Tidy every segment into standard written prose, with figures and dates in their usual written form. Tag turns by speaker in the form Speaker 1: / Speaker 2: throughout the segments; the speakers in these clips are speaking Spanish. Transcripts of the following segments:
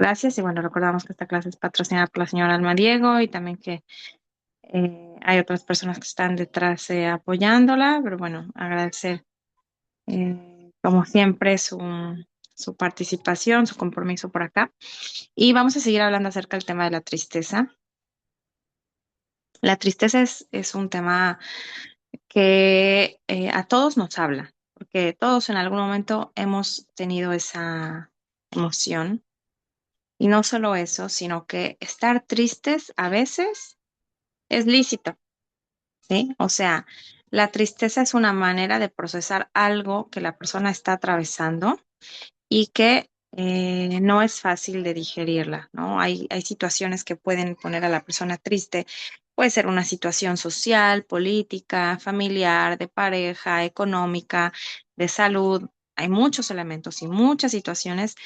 Speaker 1: Gracias. Y bueno, recordamos que esta clase es patrocinada por la señora Alma Diego y también que hay otras personas que están detrás apoyándola, pero bueno, agradecer como siempre su participación, su compromiso por acá. Y vamos a seguir hablando acerca del tema de la tristeza. La tristeza es un tema que a todos nos habla, porque todos en algún momento hemos tenido esa emoción. Y no solo eso, sino que estar tristes a veces es lícito, ¿sí? O sea, la tristeza es una manera de procesar algo que la persona está atravesando y que no es fácil de digerirla, ¿no? Hay situaciones que pueden poner a la persona triste. Puede ser una situación social, política, familiar, de pareja, económica, de salud. Hay muchos elementos y muchas situaciones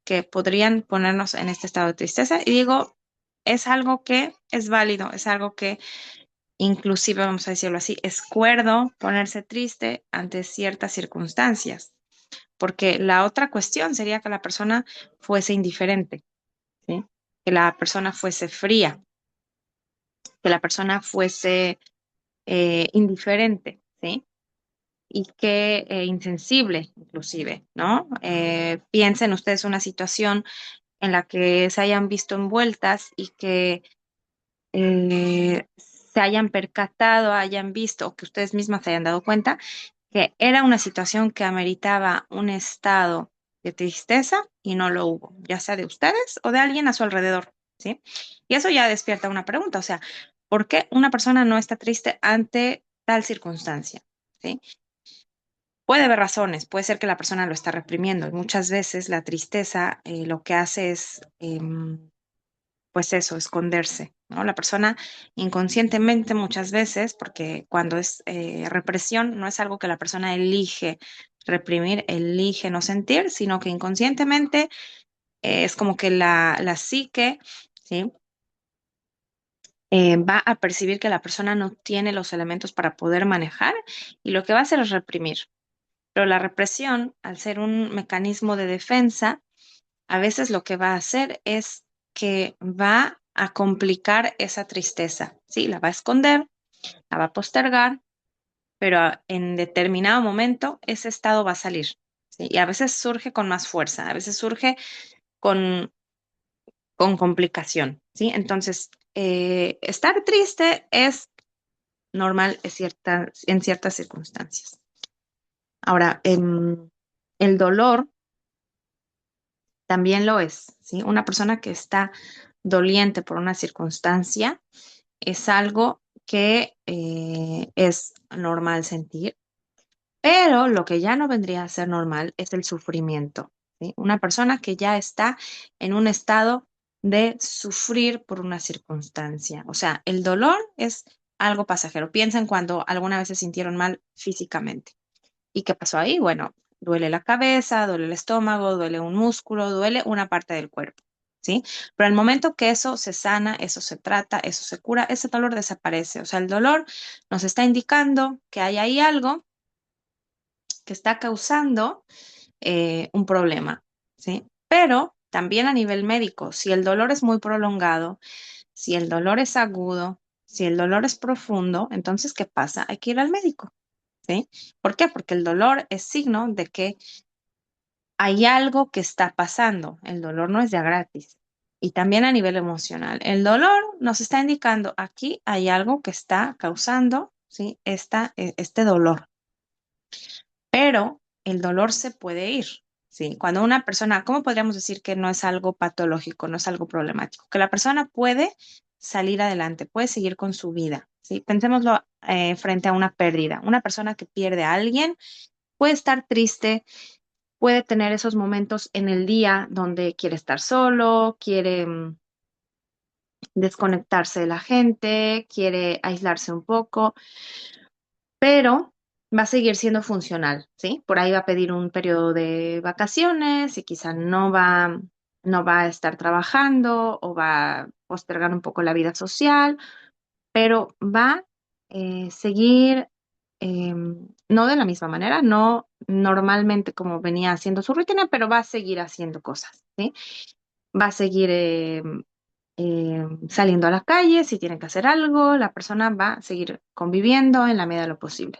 Speaker 1: que podrían ponernos en este estado de tristeza. Y digo, es algo que es válido, es algo que inclusive, vamos a decirlo así, es cuerdo ponerse triste ante ciertas circunstancias, porque la otra cuestión sería que la persona fuese indiferente, ¿sí? Que la persona fuese fría, que la persona fuese indiferente, ¿sí? Y que insensible, inclusive, ¿no? Piensen ustedes una situación en la que se hayan visto envueltas y que se hayan percatado, hayan visto o que ustedes mismas se hayan dado cuenta que era una situación que ameritaba un estado de tristeza y no lo hubo, ya sea de ustedes o de alguien a su alrededor, ¿sí? Y eso ya despierta una pregunta, o sea, ¿por qué una persona no está triste ante tal circunstancia? ¿Sí? Puede haber razones, puede ser que la persona lo está reprimiendo y muchas veces la tristeza lo que hace es pues eso, esconderse, ¿no? La persona inconscientemente muchas veces, porque cuando es represión, no es algo que la persona elige reprimir, elige no sentir, sino que inconscientemente es como que la psique, ¿sí? Va a percibir que la persona no tiene los elementos para poder manejar y lo que va a hacer es reprimir. Pero la represión, al ser un mecanismo de defensa, a veces lo que va a hacer es que va a complicar esa tristeza, ¿sí? La va a esconder, la va a postergar, pero en determinado momento ese estado va a salir, ¿sí? Y a veces surge con más fuerza, a veces surge con, con complicación, ¿sí? Entonces, estar triste es normal en ciertas circunstancias. Ahora, el dolor también lo es, ¿sí? Una persona que está doliente por una circunstancia es algo que es normal sentir, pero lo que ya no vendría a ser normal es el sufrimiento, ¿sí? Una persona que ya está en un estado de sufrir por una circunstancia. O sea, el dolor es algo pasajero. Piensen cuando alguna vez se sintieron mal físicamente. ¿Y qué pasó ahí? Bueno, duele la cabeza, duele el estómago, duele un músculo, duele una parte del cuerpo, ¿sí? Pero al momento que eso se sana, eso se trata, eso se cura, ese dolor desaparece. O sea, el dolor nos está indicando que hay ahí algo que está causando un problema, ¿sí? Pero también a nivel médico, si el dolor es muy prolongado, si el dolor es agudo, si el dolor es profundo, entonces, ¿qué pasa? Hay que ir al médico. ¿Sí? ¿Por qué? Porque el dolor es signo de que hay algo que está pasando. El dolor no es ya gratis. Y también a nivel emocional. El dolor nos está indicando aquí hay algo que está causando, ¿sí? Este dolor. Pero el dolor se puede ir, ¿sí? Cuando una persona, ¿cómo podríamos decir que no es algo patológico, no es algo problemático? Que la persona puede salir adelante, puede seguir con su vida, ¿sí? Pensémoslo frente a una pérdida. Una persona que pierde a alguien puede estar triste, puede tener esos momentos en el día donde quiere estar solo, quiere desconectarse de la gente, quiere aislarse un poco, pero va a seguir siendo funcional, ¿sí? Por ahí va a pedir un periodo de vacaciones y quizá no va a estar trabajando o va a postergar un poco la vida social, pero va a seguir no de la misma manera, no normalmente como venía haciendo su rutina, pero va a seguir haciendo cosas, ¿sí? va a seguir saliendo a la calle, si tiene que hacer algo, la persona va a seguir conviviendo en la medida de lo posible.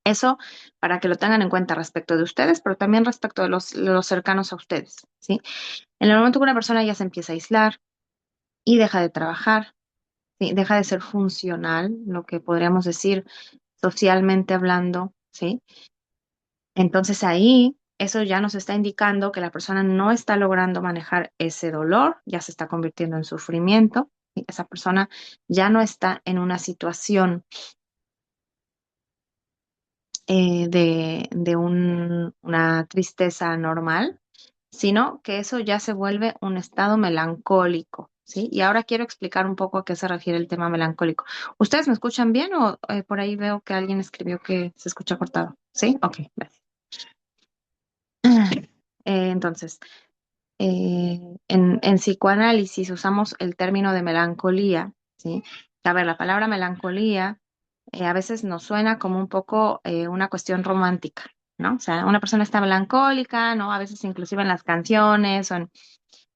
Speaker 1: Eso para que lo tengan en cuenta respecto de ustedes, pero también respecto de los cercanos a ustedes, ¿sí? En el momento que una persona ya se empieza a aislar y deja de trabajar, ¿sí? Deja de ser funcional, lo que podríamos decir socialmente hablando, ¿sí? Entonces ahí eso ya nos está indicando que la persona no está logrando manejar ese dolor, ya se está convirtiendo en sufrimiento, y esa persona ya no está en una situación de una tristeza normal, sino que eso ya se vuelve un estado melancólico, ¿sí? Y ahora quiero explicar un poco a qué se refiere el tema melancólico. ¿Ustedes me escuchan bien o por ahí veo que alguien escribió que se escucha cortado? ¿Sí? Ok, gracias. Entonces, en psicoanálisis usamos el término de melancolía, ¿sí? A ver, la palabra melancolía a veces nos suena como un poco una cuestión romántica, ¿no? O sea, una persona está melancólica, ¿no? A veces inclusive en las canciones o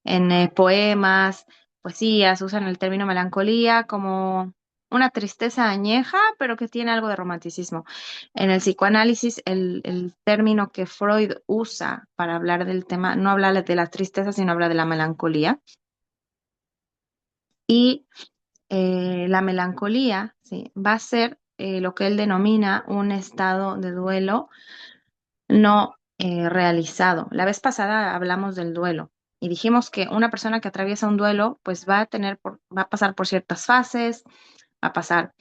Speaker 1: en poemas, poesías, usan el término melancolía como una tristeza añeja, pero que tiene algo de romanticismo. En el psicoanálisis, el término que Freud usa para hablar del tema no habla de la tristeza, sino habla de la melancolía. Y la melancolía, ¿sí? Va a ser lo que él denomina un estado de duelo no realizado. La vez pasada hablamos del duelo y dijimos que una persona que atraviesa un duelo, pues va a pasar por ciertas fases, va a pasar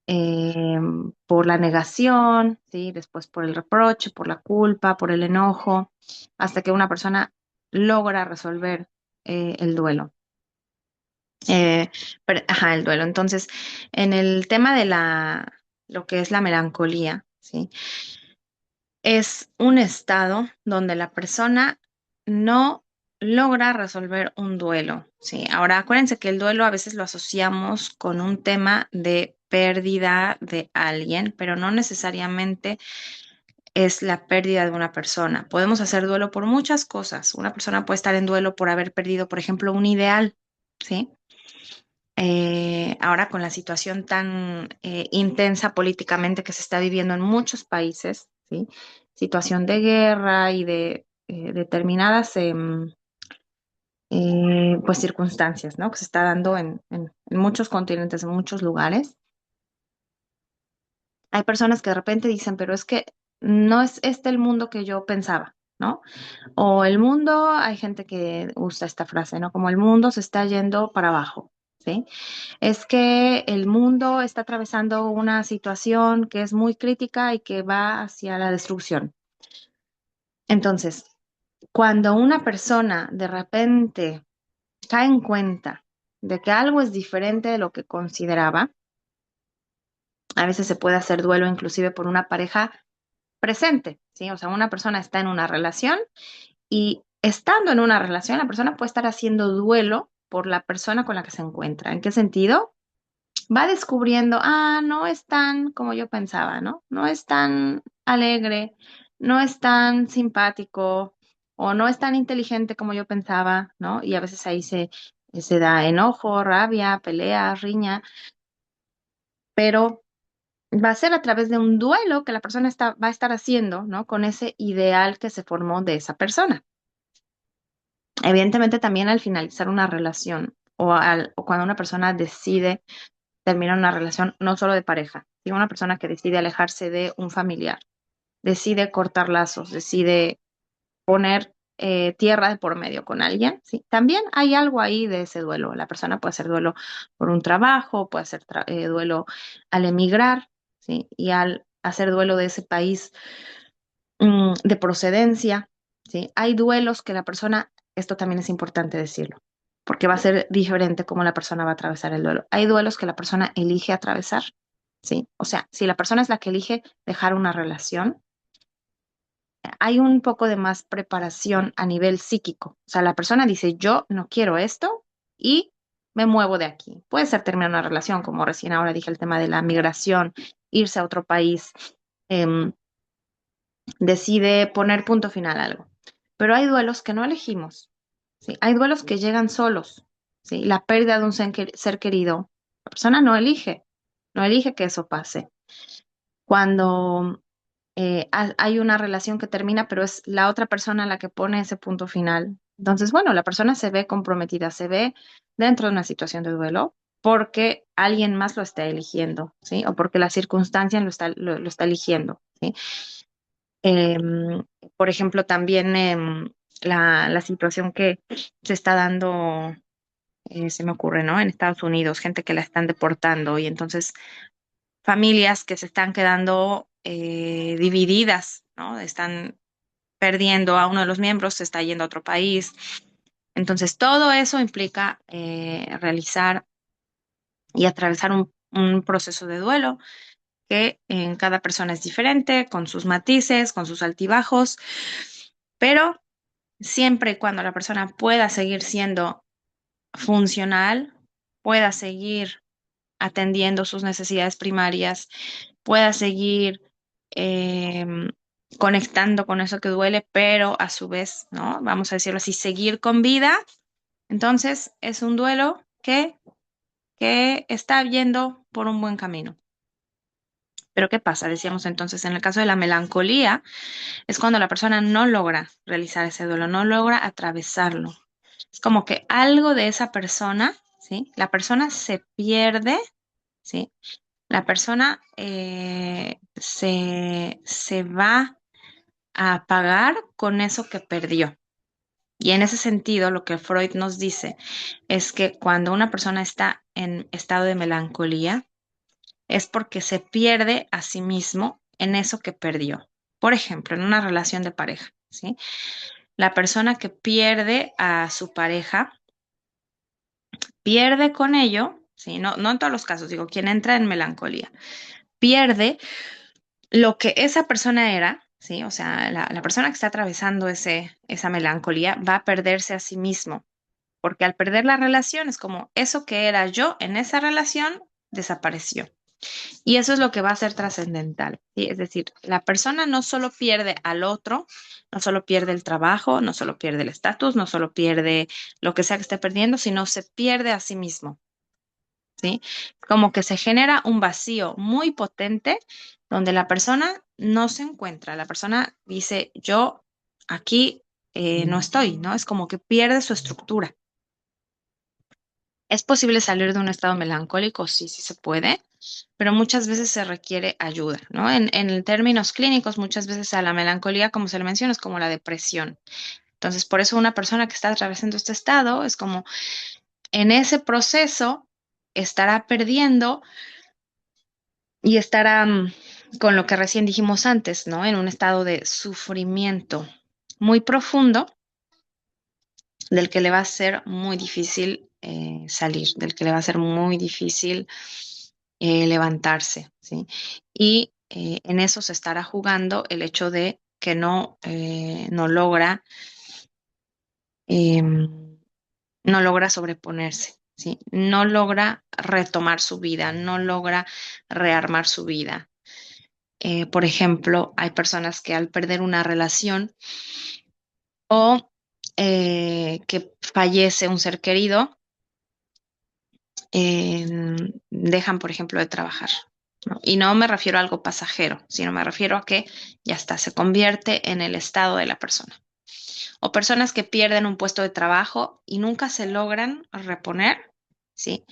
Speaker 1: eh, por la negación, ¿sí? Después por el reproche, por la culpa, por el enojo, hasta que una persona logra resolver el duelo. Ajá, el duelo. Entonces, en el tema de lo que es la melancolía, ¿sí? Es un estado donde la persona no logra resolver un duelo, ¿sí? Ahora, acuérdense que el duelo a veces lo asociamos con un tema de pérdida de alguien, pero no necesariamente es la pérdida de una persona. Podemos hacer duelo por muchas cosas. Una persona puede estar en duelo por haber perdido, por ejemplo, un ideal, ¿sí? Ahora con la situación tan intensa políticamente que se está viviendo en muchos países, ¿sí? Situación de guerra y de determinadas pues circunstancias, ¿no? Que se está dando en muchos continentes, en muchos lugares. Hay personas que de repente dicen, pero es que no es este el mundo que yo pensaba, ¿no? O el mundo, hay gente que usa esta frase, ¿no? Como el mundo se está yendo para abajo, ¿sí? Es que el mundo está atravesando una situación que es muy crítica y que va hacia la destrucción. Entonces, cuando una persona de repente cae en cuenta de que algo es diferente de lo que consideraba, a veces se puede hacer duelo inclusive por una pareja presente, ¿sí? O sea, una persona está en una relación y estando en una relación, la persona puede estar haciendo duelo por la persona con la que se encuentra. ¿En qué sentido? Va descubriendo, no es tan como yo pensaba, ¿no? No es tan alegre, no es tan simpático o no es tan inteligente como yo pensaba, ¿no? Y a veces ahí se da enojo, rabia, pelea, riña, pero va a ser a través de un duelo que la persona va a estar haciendo, ¿no? Con ese ideal que se formó de esa persona. Evidentemente también al finalizar una relación o cuando una persona decide termina una relación no solo de pareja, sino una persona que decide alejarse de un familiar, decide cortar lazos, decide poner tierra de por medio con alguien, ¿sí? También hay algo ahí de ese duelo. La persona puede hacer duelo por un trabajo, puede hacer duelo al emigrar, ¿sí? Y al hacer duelo de ese país de procedencia, ¿sí? Hay duelos que la persona, esto también es importante decirlo, porque va a ser diferente cómo la persona va a atravesar el duelo. Hay duelos que la persona elige atravesar, ¿sí? O sea, si la persona es la que elige dejar una relación, hay un poco de más preparación a nivel psíquico. O sea, la persona dice, yo no quiero esto y me muevo de aquí. Puede ser terminar una relación, como recién ahora dije el tema de la migración, irse a otro país. em, Decide poner punto final a algo. Pero hay duelos que no elegimos, ¿sí? Hay duelos que llegan solos, ¿sí? La pérdida de un ser querido, la persona no elige que eso pase. Cuando hay una relación que termina, pero es la otra persona la que pone ese punto final. Entonces, bueno, la persona se ve comprometida, se ve dentro de una situación de duelo porque alguien más lo está eligiendo, ¿sí? O porque la circunstancia lo está eligiendo, ¿sí? Em, por ejemplo, también la situación que se está dando, se me ocurre, ¿no? En Estados Unidos, gente que la están deportando y entonces familias que se están quedando divididas, ¿no? Están perdiendo a uno de los miembros, se está yendo a otro país. Entonces, todo eso implica realizar y atravesar un proceso de duelo que en cada persona es diferente, con sus matices, con sus altibajos, pero siempre y cuando la persona pueda seguir siendo funcional, pueda seguir atendiendo sus necesidades primarias, pueda seguir em, conectando con eso que duele, pero a su vez, ¿no? Vamos a decirlo así, seguir con vida. Entonces, es un duelo que está yendo por un buen camino. Pero ¿qué pasa? Decíamos entonces, en el caso de la melancolía, es cuando la persona no logra realizar ese duelo, no logra atravesarlo. Es como que algo de esa persona, ¿sí? La persona se pierde, ¿sí? La persona se va a apagar con eso que perdió. Y en ese sentido, lo que Freud nos dice es que cuando una persona está en estado de melancolía, es porque se pierde a sí mismo en eso que perdió. Por ejemplo, en una relación de pareja, ¿sí? La persona que pierde a su pareja, pierde con ello, ¿sí? No, no en todos los casos, digo, quien entra en melancolía, pierde lo que esa persona era, ¿sí? O sea, la persona que está atravesando esa melancolía va a perderse a sí mismo, porque al perder la relación es como eso que era yo en esa relación desapareció. Y eso es lo que va a ser trascendental, ¿sí? Es decir, la persona no solo pierde al otro, no solo pierde el trabajo, no solo pierde el estatus, no solo pierde lo que sea que esté perdiendo, sino se pierde a sí mismo, ¿sí? Como que se genera un vacío muy potente donde la persona no se encuentra, la persona dice, yo aquí no estoy, ¿no? Es como que pierde su estructura. ¿Es posible salir de un estado melancólico? Sí, sí se puede, pero muchas veces se requiere ayuda, ¿no? En términos clínicos, muchas veces a la melancolía, como se le menciona, es como la depresión. Entonces, por eso una persona que está atravesando este estado es como en ese proceso estará perdiendo y estará con lo que recién dijimos antes, ¿no? En un estado de sufrimiento muy profundo del que le va a ser muy difícil salir, del que le va a ser muy difícil levantarse, ¿sí? Y en eso se estará jugando el hecho de que no logra, no logra sobreponerse, ¿sí? No logra retomar su vida, no logra rearmar su vida. Por ejemplo, hay personas que al perder una relación o que fallece un ser querido, dejan, por ejemplo, de trabajar, ¿no? Y no me refiero a algo pasajero, sino me refiero a que ya está, se convierte en el estado de la persona. O personas que pierden un puesto de trabajo y nunca se logran reponer, ¿sí?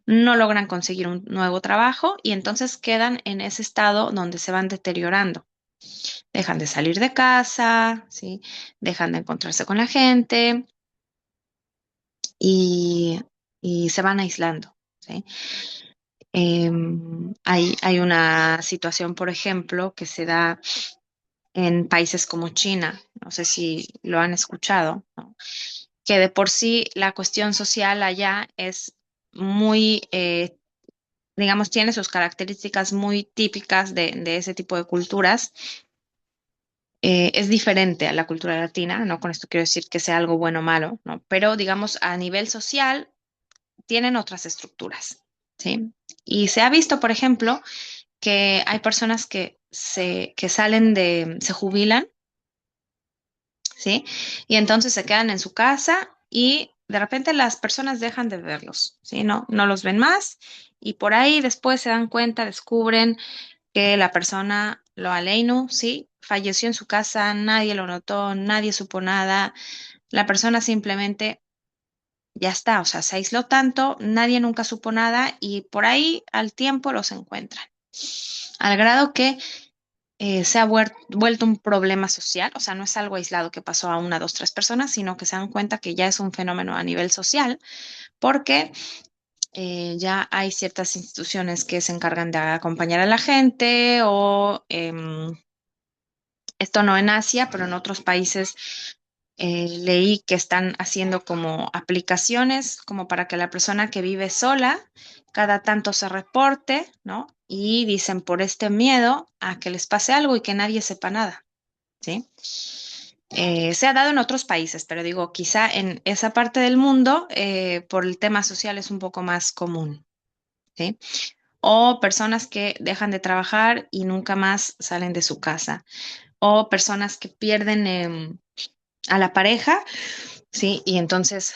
Speaker 1: No logran conseguir un nuevo trabajo y entonces quedan en ese estado donde se van deteriorando. Dejan de salir de casa, ¿sí? Dejan de encontrarse con la gente y, y se van aislando, ¿sí? Hay una situación, por ejemplo, que se da en países como China, no sé si lo han escuchado, ¿no? Que de por sí la cuestión social allá es muy, digamos, tiene sus características muy típicas de ese tipo de culturas. Es diferente a la cultura latina, ¿no? Con esto quiero decir que sea algo bueno o malo, ¿no? Pero digamos, a nivel social tienen otras estructuras, ¿sí? Y se ha visto, por ejemplo, que hay personas que se jubilan, ¿sí? Y entonces se quedan en su casa y de repente las personas dejan de verlos, ¿sí? No los ven más y por ahí después se dan cuenta, descubren que la persona, lo Aleinu, sí, falleció en su casa, nadie lo notó, nadie supo nada, la persona simplemente ya está, o sea, se aisló tanto, nadie nunca supo nada y por ahí al tiempo los encuentran. Al grado que se ha vuelto un problema social, o sea, no es algo aislado que pasó a una, dos, tres personas, sino que se dan cuenta que ya es un fenómeno a nivel social, porque ya hay ciertas instituciones que se encargan de acompañar a la gente o esto no en Asia, pero en otros países leí que están haciendo como aplicaciones como para que la persona que vive sola cada tanto se reporte, ¿no? Y dicen por este miedo a que les pase algo y que nadie sepa nada, ¿sí? Se ha dado en otros países, pero digo, quizá en esa parte del mundo, por el tema social es un poco más común, ¿sí? O personas que dejan de trabajar y nunca más salen de su casa, o personas que pierden a la pareja, ¿sí? Y entonces,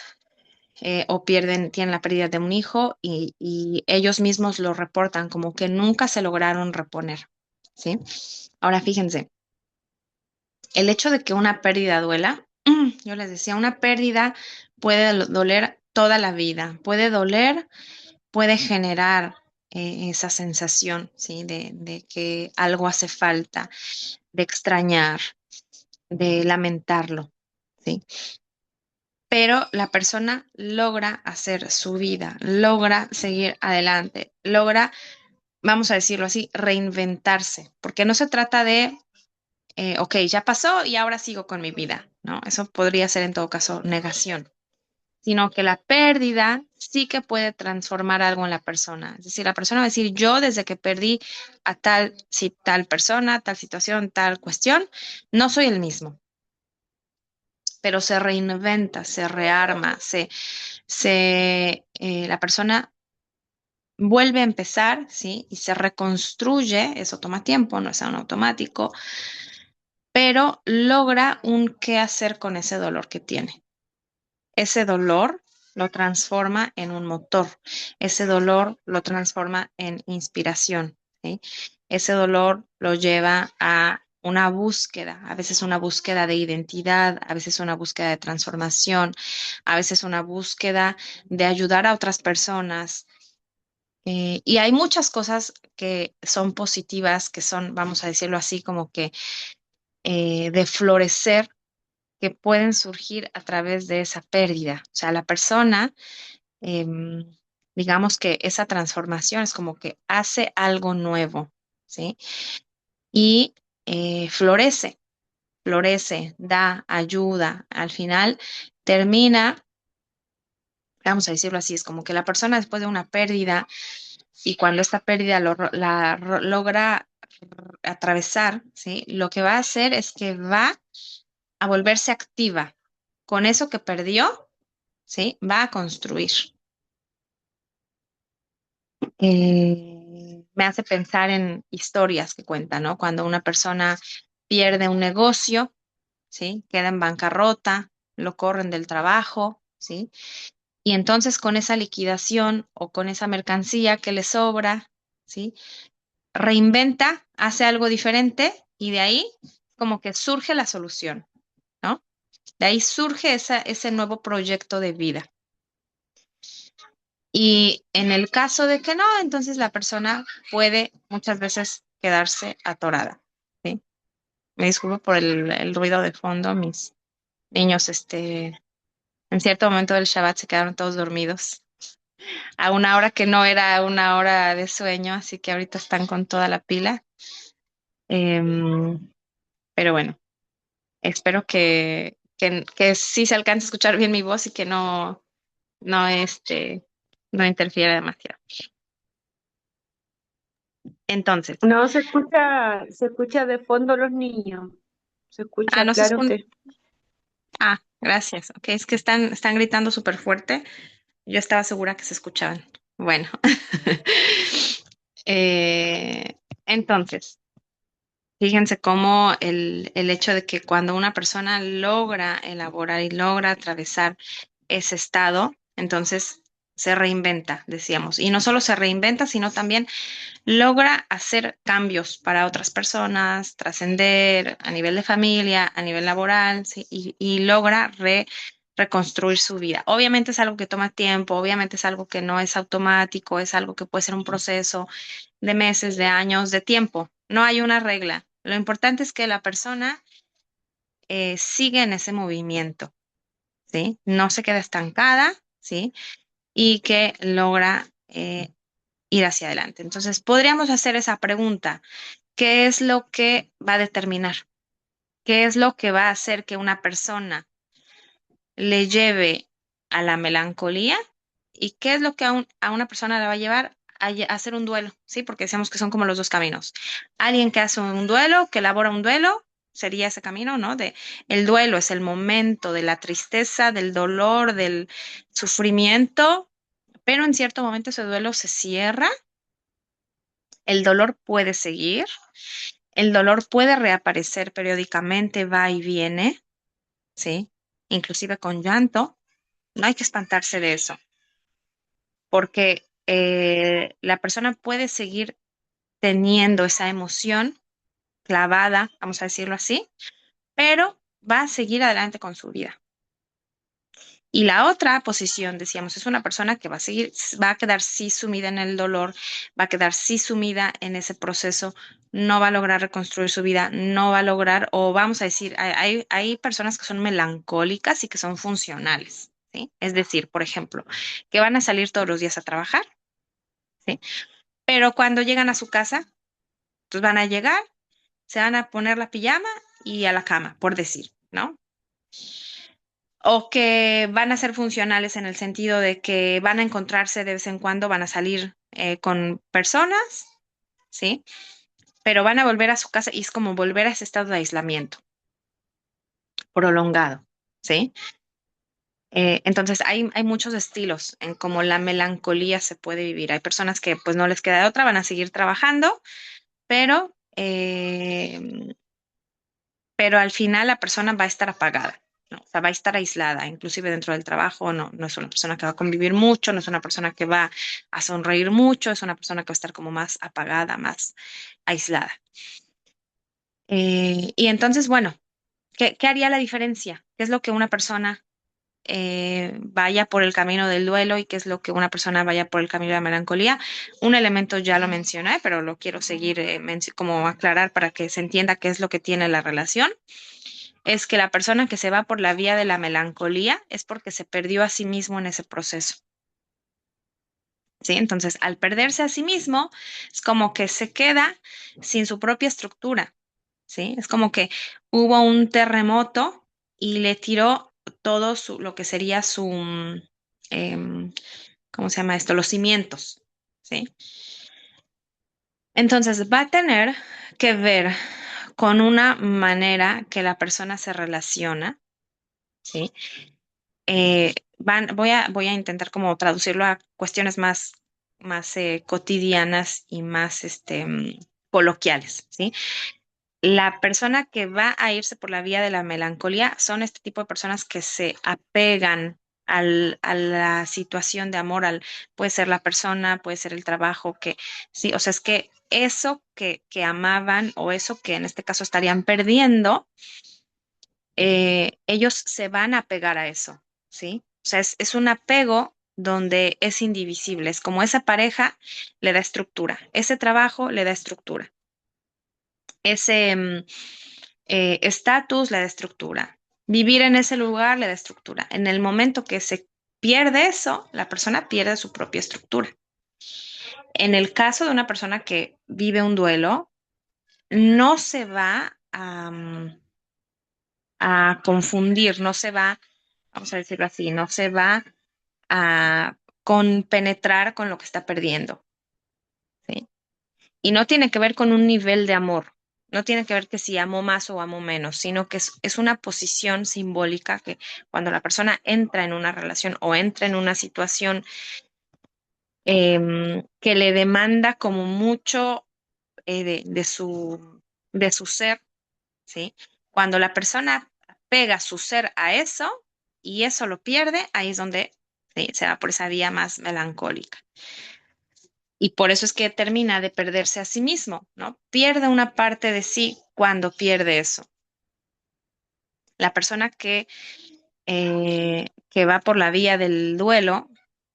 Speaker 1: o pierden, tienen la pérdida de un hijo y ellos mismos lo reportan como que nunca se lograron reponer, ¿sí? Ahora fíjense, el hecho de que una pérdida duela, yo les decía, una pérdida puede doler toda la vida, puede doler, puede generar esa sensación, ¿sí? De que algo hace falta, de extrañar, de lamentarlo, ¿sí? Pero la persona logra hacer su vida, logra seguir adelante, logra, vamos a decirlo así, reinventarse, porque no se trata de, ok, ya pasó y ahora sigo con mi vida, ¿no? Eso podría ser en todo caso negación, sino que la pérdida sí que puede transformar algo en la persona. Es decir, la persona va a decir, yo desde que perdí a tal, si tal persona, tal situación, tal cuestión, no soy el mismo, pero se reinventa, se rearma, la persona vuelve a empezar, ¿sí? Y se reconstruye, eso toma tiempo, no es un automático, pero logra un qué hacer con ese dolor que tiene. Ese dolor lo transforma en un motor, ese dolor lo transforma en inspiración, ¿sí? Ese dolor lo lleva a una búsqueda, a veces una búsqueda de identidad, a veces una búsqueda de transformación, a veces una búsqueda de ayudar a otras personas. Y hay muchas cosas que son positivas, que son, vamos a decirlo así, como que de florecer que pueden surgir a través de esa pérdida. O sea, la persona, em, digamos que esa transformación es como que hace algo nuevo, ¿sí? Y florece, florece, da ayuda. Al final termina, vamos a decirlo así, es como que la persona después de una pérdida y cuando esta pérdida logra atravesar, ¿sí? Lo que va a hacer es que va a volverse activa. Con eso que perdió, ¿sí? Va a construir. Me hace pensar en historias que cuentan, ¿no? Cuando una persona pierde un negocio, ¿sí? Queda en bancarrota, lo corren del trabajo, ¿sí? Y entonces con esa liquidación o con esa mercancía que le sobra, ¿sí? Reinventa, hace algo diferente y de ahí como que surge la solución, ¿no? De ahí surge ese nuevo proyecto de vida. Y en el caso de que no, entonces la persona puede muchas veces quedarse atorada, ¿sí? Me disculpo por el ruido de fondo, mis niños, en cierto momento del Shabbat se quedaron todos dormidos a una hora que no era una hora de sueño, así que ahorita están con toda la pila. Em, pero bueno, espero que sí se alcance a escuchar bien mi voz y que no, no interfiera demasiado. Entonces,
Speaker 2: No, se escucha de fondo los niños. Se escucha
Speaker 1: no se
Speaker 2: claro
Speaker 1: escucha.
Speaker 2: usted.
Speaker 1: Gracias. Ok, es que están gritando súper fuerte. Yo estaba segura que se escuchaban. Bueno, entonces, fíjense cómo el hecho de que cuando una persona logra elaborar y logra atravesar ese estado, entonces se reinventa, decíamos. Y no solo se reinventa, sino también logra hacer cambios para otras personas, trascender a nivel de familia, a nivel laboral, ¿sí? Y logra reconstruir su vida. Obviamente es algo que toma tiempo, obviamente es algo que no es automático, es algo que puede ser un proceso de meses, de años, de tiempo. No hay una regla. Lo importante es que la persona sigue en ese movimiento, ¿sí? No se queda estancada, ¿sí? Y que logra ir hacia adelante. Entonces, podríamos hacer esa pregunta. ¿Qué es lo que va a determinar? ¿Qué es lo que va a hacer que una persona le lleve a la melancolía? ¿Y qué es lo que a una persona le va a llevar a hacer un duelo? ¿Sí? Porque decíamos que son como los dos caminos. Alguien que hace un duelo, que elabora un duelo, sería ese camino, ¿no? El duelo es el momento de la tristeza, del dolor, del sufrimiento, pero en cierto momento ese duelo se cierra, el dolor puede seguir. El dolor puede reaparecer periódicamente, va y viene, ¿sí? Inclusive con llanto. No hay que espantarse de eso, porque la persona puede seguir teniendo esa emoción clavada, vamos a decirlo así, pero va a seguir adelante con su vida. Y la otra posición, decíamos, es una persona que va a seguir, va a quedar sí sumida en el dolor, va a quedar sí sumida en ese proceso, no va a lograr reconstruir su vida, no va a lograr, o vamos a decir, hay personas que son melancólicas y que son funcionales, ¿sí? Es decir, por ejemplo, que van a salir todos los días a trabajar, ¿sí? Pero cuando llegan a su casa, pues van a llegar, se van a poner la pijama y a la cama, por decir, ¿no? O que van a ser funcionales en el sentido de que van a encontrarse de vez en cuando, van a salir con personas, ¿sí? Pero van a volver a su casa y es como volver a ese estado de aislamiento prolongado, ¿sí? Entonces hay muchos estilos en cómo la melancolía se puede vivir. Hay personas que pues no les queda de otra, van a seguir trabajando, pero, pero al final la persona va a estar apagada, ¿no? O sea, va a estar aislada, inclusive dentro del trabajo, no es una persona que va a convivir mucho, no es una persona que va a sonreír mucho, es una persona que va a estar como más apagada, más aislada. Y entonces, bueno, ¿qué haría la diferencia? ¿Qué es lo que una persona vaya por el camino del duelo y qué es lo que una persona vaya por el camino de la melancolía? Un elemento ya lo mencioné, pero lo quiero seguir como aclarar para que se entienda qué es lo que tiene la relación. Es que la persona que se va por la vía de la melancolía es porque se perdió a sí mismo en ese proceso, ¿sí? Entonces, al perderse a sí mismo, es como que se queda sin su propia estructura, ¿sí? Es como que hubo un terremoto y le tiró todo lo que sería su, em, ¿cómo se llama esto? Los cimientos, ¿sí? Entonces, va a tener que ver con una manera que la persona se relaciona, ¿sí? Voy a intentar como traducirlo a cuestiones más cotidianas y más coloquiales, ¿sí? La persona que va a irse por la vía de la melancolía son este tipo de personas que se apegan a la situación de amor, puede ser la persona, puede ser el trabajo, sí, o sea, es que eso que amaban o eso que en este caso estarían perdiendo, ellos se van a apegar a eso, ¿sí? O sea, es un apego donde es indivisible, es como esa pareja le da estructura, ese trabajo le da estructura, ese estatus le da estructura, vivir en ese lugar le da estructura. En el momento que se pierde eso, la persona pierde su propia estructura. En el caso de una persona que vive un duelo, no se va a confundir, no se va, vamos a decirlo así, no se va a penetrar con lo que está perdiendo, ¿sí? Y no tiene que ver con un nivel de amor, no tiene que ver que si amo más o amo menos, sino que es una posición simbólica que cuando la persona entra en una relación o entra en una situación que le demanda como mucho de su ser, ¿sí? Cuando la persona pega su ser a eso, y eso lo pierde, ahí es donde sí, se va por esa vía más melancólica. Y por eso es que termina de perderse a sí mismo, ¿no? Pierde una parte de sí cuando pierde eso. La persona que va por la vía del duelo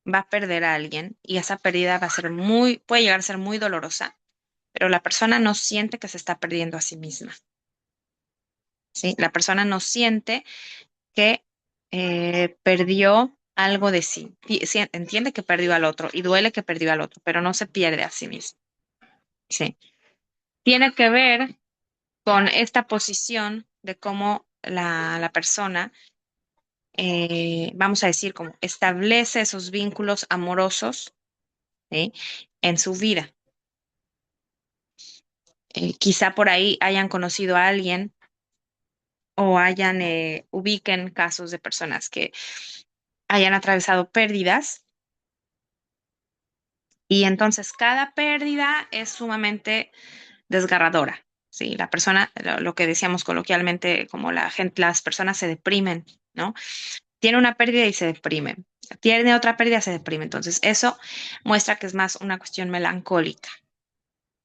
Speaker 1: va a perder a alguien y esa pérdida va a ser puede llegar a ser muy dolorosa, pero la persona no siente que se está perdiendo a sí misma, ¿sí? La persona no siente que perdió algo de sí. Sí, entiende que perdió al otro y duele que perdió al otro, pero no se pierde a sí mismo, ¿sí? Tiene que ver con esta posición de cómo la persona, vamos a decir, como establece esos vínculos amorosos, ¿sí? En su vida. Quizá por ahí hayan conocido a alguien o ubiquen casos de personas que hayan atravesado pérdidas y entonces cada pérdida es sumamente desgarradora. Sí, la persona, lo que decíamos coloquialmente, como la gente, las personas se deprimen, ¿no? Tiene una pérdida y se deprime. Tiene otra pérdida, se deprime. Entonces, eso muestra que es más una cuestión melancólica,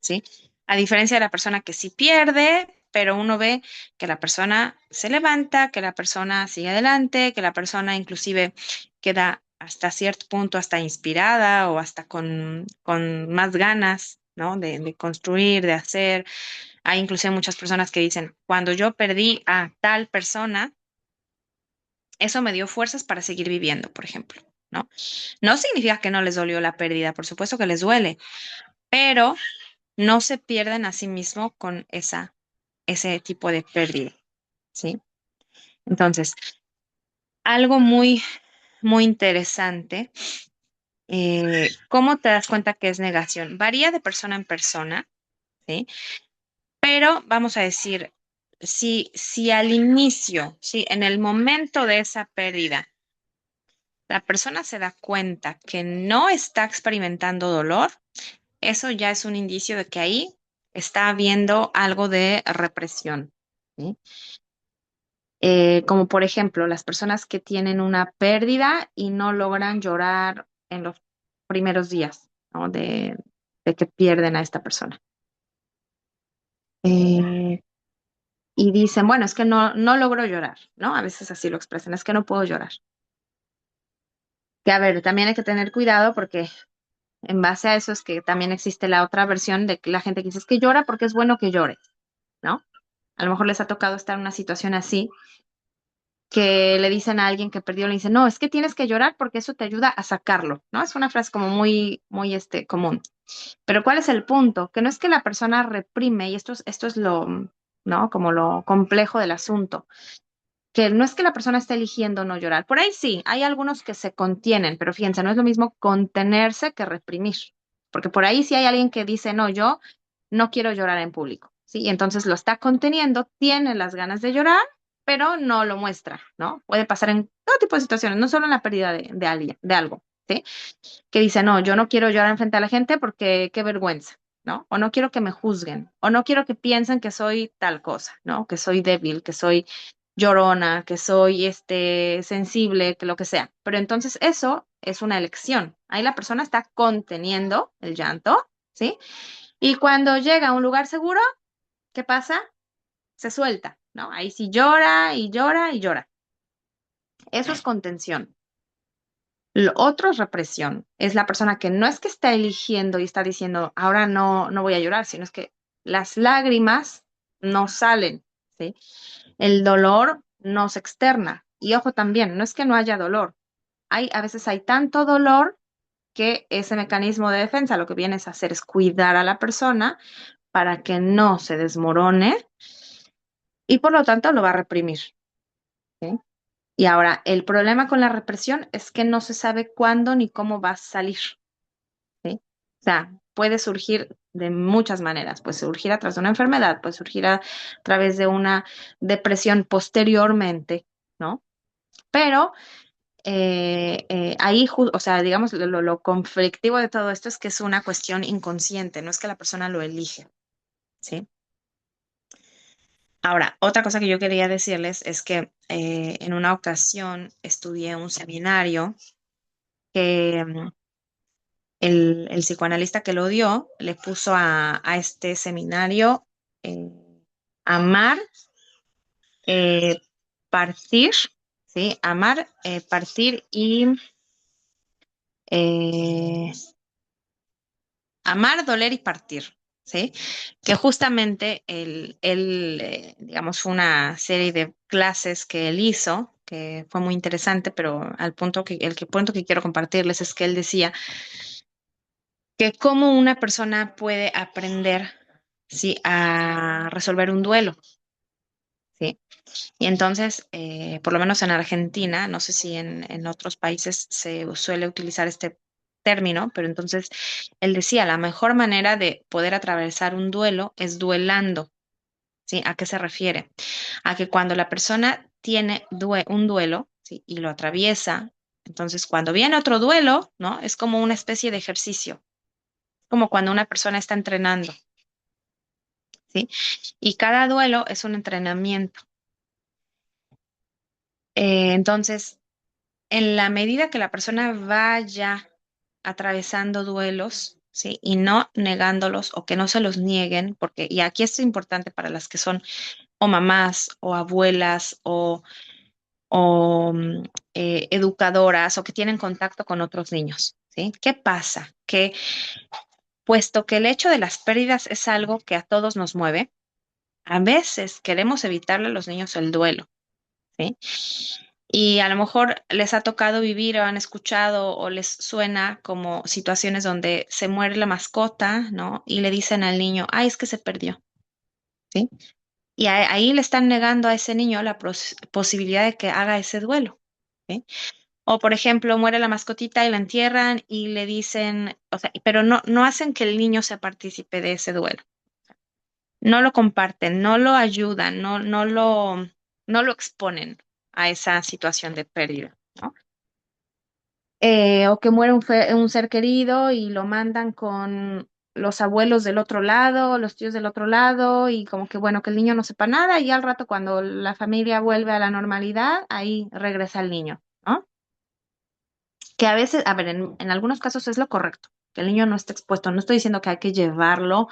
Speaker 1: ¿sí? A diferencia de la persona que sí pierde, pero uno ve que la persona se levanta, que la persona sigue adelante, que la persona inclusive queda hasta cierto punto hasta inspirada o hasta con más ganas, ¿no? De construir, de hacer. Hay inclusive muchas personas que dicen, cuando yo perdí a tal persona, eso me dio fuerzas para seguir viviendo, por ejemplo, ¿no? No significa que no les dolió la pérdida, por supuesto que les duele, pero no se pierden a sí mismo con ese tipo de pérdida, ¿sí? Entonces, algo muy, muy interesante, ¿cómo te das cuenta que es negación? Varía de persona en persona, ¿sí? Pero vamos a decir, si al inicio, si en el momento de esa pérdida, la persona se da cuenta que no está experimentando dolor, eso ya es un indicio de que ahí está habiendo algo de represión, ¿sí? Como por ejemplo, las personas que tienen una pérdida y no logran llorar en los primeros días, ¿no? De que pierden a esta persona. Eh, y dicen, bueno, es que no logro llorar, ¿no? A veces así lo expresan, es que no puedo llorar. Que a ver, también hay que tener cuidado porque en base a eso es que también existe la otra versión de que la gente que dice es que llora porque es bueno que llore, ¿no? A lo mejor les ha tocado estar en una situación así, que le dicen a alguien que perdió, le dicen, no, es que tienes que llorar porque eso te ayuda a sacarlo, ¿no? Es una frase como muy, muy común. Pero ¿cuál es el punto? Que no es que la persona reprime, y esto es ¿no? Como lo complejo del asunto, que no es que la persona esté eligiendo no llorar. Por ahí sí, hay algunos que se contienen, pero fíjense, no es lo mismo contenerse que reprimir, porque por ahí sí hay alguien que dice, no, yo no quiero llorar en público, ¿sí? Y entonces lo está conteniendo, tiene las ganas de llorar, pero no lo muestra, ¿no? Puede pasar en todo tipo de situaciones, no solo en la pérdida de alguien, de algo, ¿sí? Que dice, no, yo no quiero llorar enfrente a la gente porque qué vergüenza, ¿no? O no quiero que me juzguen, o no quiero que piensen que soy tal cosa, ¿no? Que soy débil, que soy llorona, que soy sensible, que lo que sea. Pero entonces eso es una elección. Ahí la persona está conteniendo el llanto, ¿sí? Y cuando llega a un lugar seguro, ¿qué pasa? Se suelta, ¿no? Ahí sí llora y llora y llora. Eso es contención. Lo otro es represión. Es la persona que no es que está eligiendo y está diciendo, ahora no voy a llorar, sino es que las lágrimas no salen, ¿sí? El dolor no se externa. Y ojo también, no es que no haya dolor. A veces hay tanto dolor que ese mecanismo de defensa lo que viene es hacer es cuidar a la persona para que no se desmorone y por lo tanto lo va a reprimir, ¿sí? Y ahora, el problema con la represión es que no se sabe cuándo ni cómo va a salir, ¿sí? O sea, puede surgir de muchas maneras, puede surgir a través de una enfermedad, puede surgir a través de una depresión posteriormente, ¿no? Pero ahí, o sea, digamos, lo conflictivo de todo esto es que es una cuestión inconsciente, no es que la persona lo elige, ¿sí? Ahora, otra cosa que yo quería decirles es que en una ocasión estudié un seminario que el psicoanalista que lo dio le puso a este seminario eh, amar, eh, partir, ¿sí? Amar, partir y eh, amar, doler y partir, ¿sí? Que justamente digamos, fue una serie de clases que él hizo, que fue muy interesante, pero al punto punto que quiero compartirles es que él decía que cómo una persona puede aprender, ¿sí? A resolver un duelo, ¿sí? Y entonces, por lo menos en Argentina, no sé si en otros países se suele utilizar este término, pero entonces él decía, la mejor manera de poder atravesar un duelo es duelando, ¿sí? ¿A qué se refiere? A que cuando la persona tiene un duelo, ¿sí? Y lo atraviesa, entonces cuando viene otro duelo, ¿no? Es como una especie de ejercicio, como cuando una persona está entrenando, ¿sí? Y cada duelo es un entrenamiento. Entonces, en la medida que la persona vaya atravesando duelos, ¿sí? Y no negándolos o que no se los nieguen, porque, y aquí es importante para las que son o mamás o abuelas o educadoras o que tienen contacto con otros niños, ¿sí? ¿Qué pasa? Que puesto que el hecho de las pérdidas es algo que a todos nos mueve, a veces queremos evitarle a los niños el duelo, ¿sí? Y a lo mejor les ha tocado vivir o han escuchado o les suena como situaciones donde se muere la mascota, ¿no? Y le dicen al niño, ay, es que se perdió, ¿sí? Y ahí le están negando a ese niño la posibilidad de que haga ese duelo, ¿sí? O, por ejemplo, muere la mascotita y la entierran y le dicen, o sea, pero no hacen que el niño sea partícipe de ese duelo. No lo comparten, no lo ayudan, no lo exponen a esa situación de pérdida, ¿no? O que muere un ser querido y lo mandan con los abuelos del otro lado, los tíos del otro lado, y como que bueno, que el niño no sepa nada, y al rato cuando la familia vuelve a la normalidad, ahí regresa el niño, ¿no? Que a veces, a ver, en algunos casos es lo correcto, que el niño no esté expuesto. No estoy diciendo que hay que llevarlo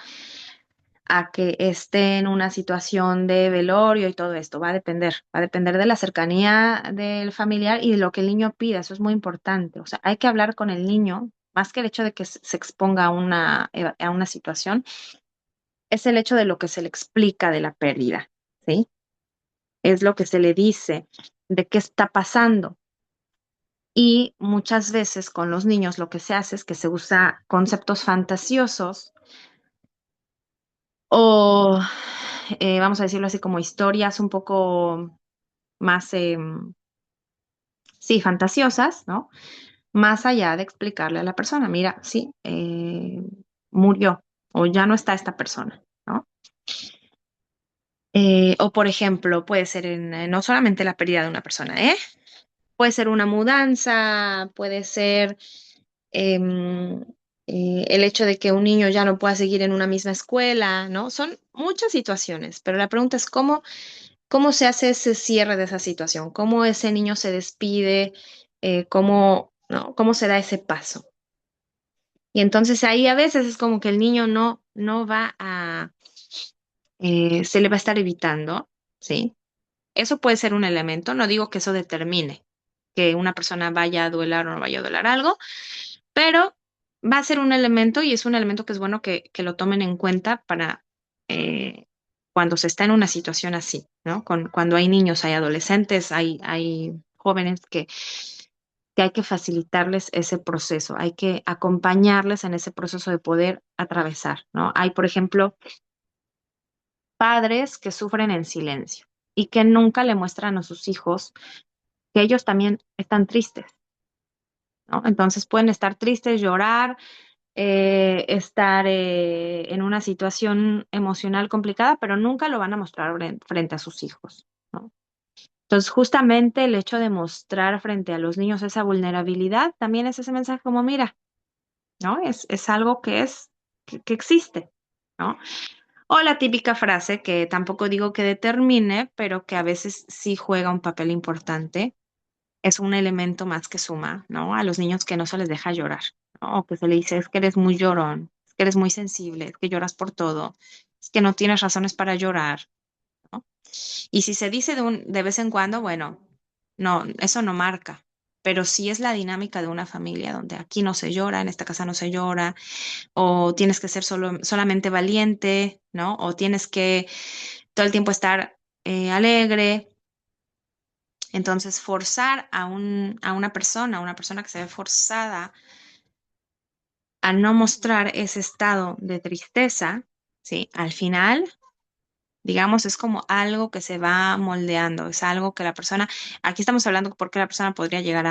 Speaker 1: a que esté en una situación de velorio y todo esto. Va a depender de la cercanía del familiar y de lo que el niño pida. Eso es muy importante. O sea, hay que hablar con el niño, más que el hecho de que se exponga a una situación, es el hecho de lo que se le explica de la pérdida, ¿sí? Es lo que se le dice de qué está pasando. Y muchas veces con los niños lo que se hace es que se usa conceptos fantasiosos o, vamos a decirlo así, como historias un poco más, sí, fantasiosas, ¿no? Más allá de explicarle a la persona, mira, sí, murió o ya no está esta persona, ¿no? O por ejemplo, puede ser no solamente la pérdida de una persona, ¿eh? Puede ser una mudanza, puede ser em, el hecho de que un niño ya no pueda seguir en una misma escuela, ¿no? Son muchas situaciones, pero la pregunta es cómo se hace ese cierre de esa situación, cómo ese niño se despide, cómo, ¿no? Cómo se da ese paso. Y entonces ahí a veces es como que el niño no va se le va a estar evitando, ¿sí? Eso puede ser un elemento, no digo que eso determine que una persona vaya a duelar o no vaya a duelar algo, pero va a ser un elemento y es un elemento que es bueno que lo tomen en cuenta para cuando se está en una situación así, ¿no? Cuando hay niños, hay adolescentes, hay jóvenes que hay que facilitarles ese proceso, hay que acompañarles en ese proceso de poder atravesar, ¿no? Hay, por ejemplo, padres que sufren en silencio y que nunca le muestran a sus hijos que ellos también están tristes, ¿no? Entonces pueden estar tristes, llorar, estar en una situación emocional complicada, pero nunca lo van a mostrar frente a sus hijos, ¿no? Entonces, justamente el hecho de mostrar frente a los niños esa vulnerabilidad también es ese mensaje como, mira, ¿no? Es algo que existe, ¿no? O la típica frase que tampoco digo que determine, pero que a veces sí juega un papel importante. Es un elemento más que suma, ¿no? A los niños que no se les deja llorar, ¿no? O que se le dice, es que eres muy llorón, es que eres muy sensible, es que lloras por todo, es que no tienes razones para llorar, ¿no? Y si se dice de vez en cuando, bueno, no, eso no marca. Pero sí es la dinámica de una familia donde aquí no se llora, en esta casa no se llora, o tienes que ser solamente valiente, ¿no? O tienes que todo el tiempo estar alegre. Entonces, forzar a una persona que se ve forzada a no mostrar ese estado de tristeza, ¿sí? Al final, digamos, es como algo que se va moldeando, es algo que la persona, aquí estamos hablando porque la persona podría llegar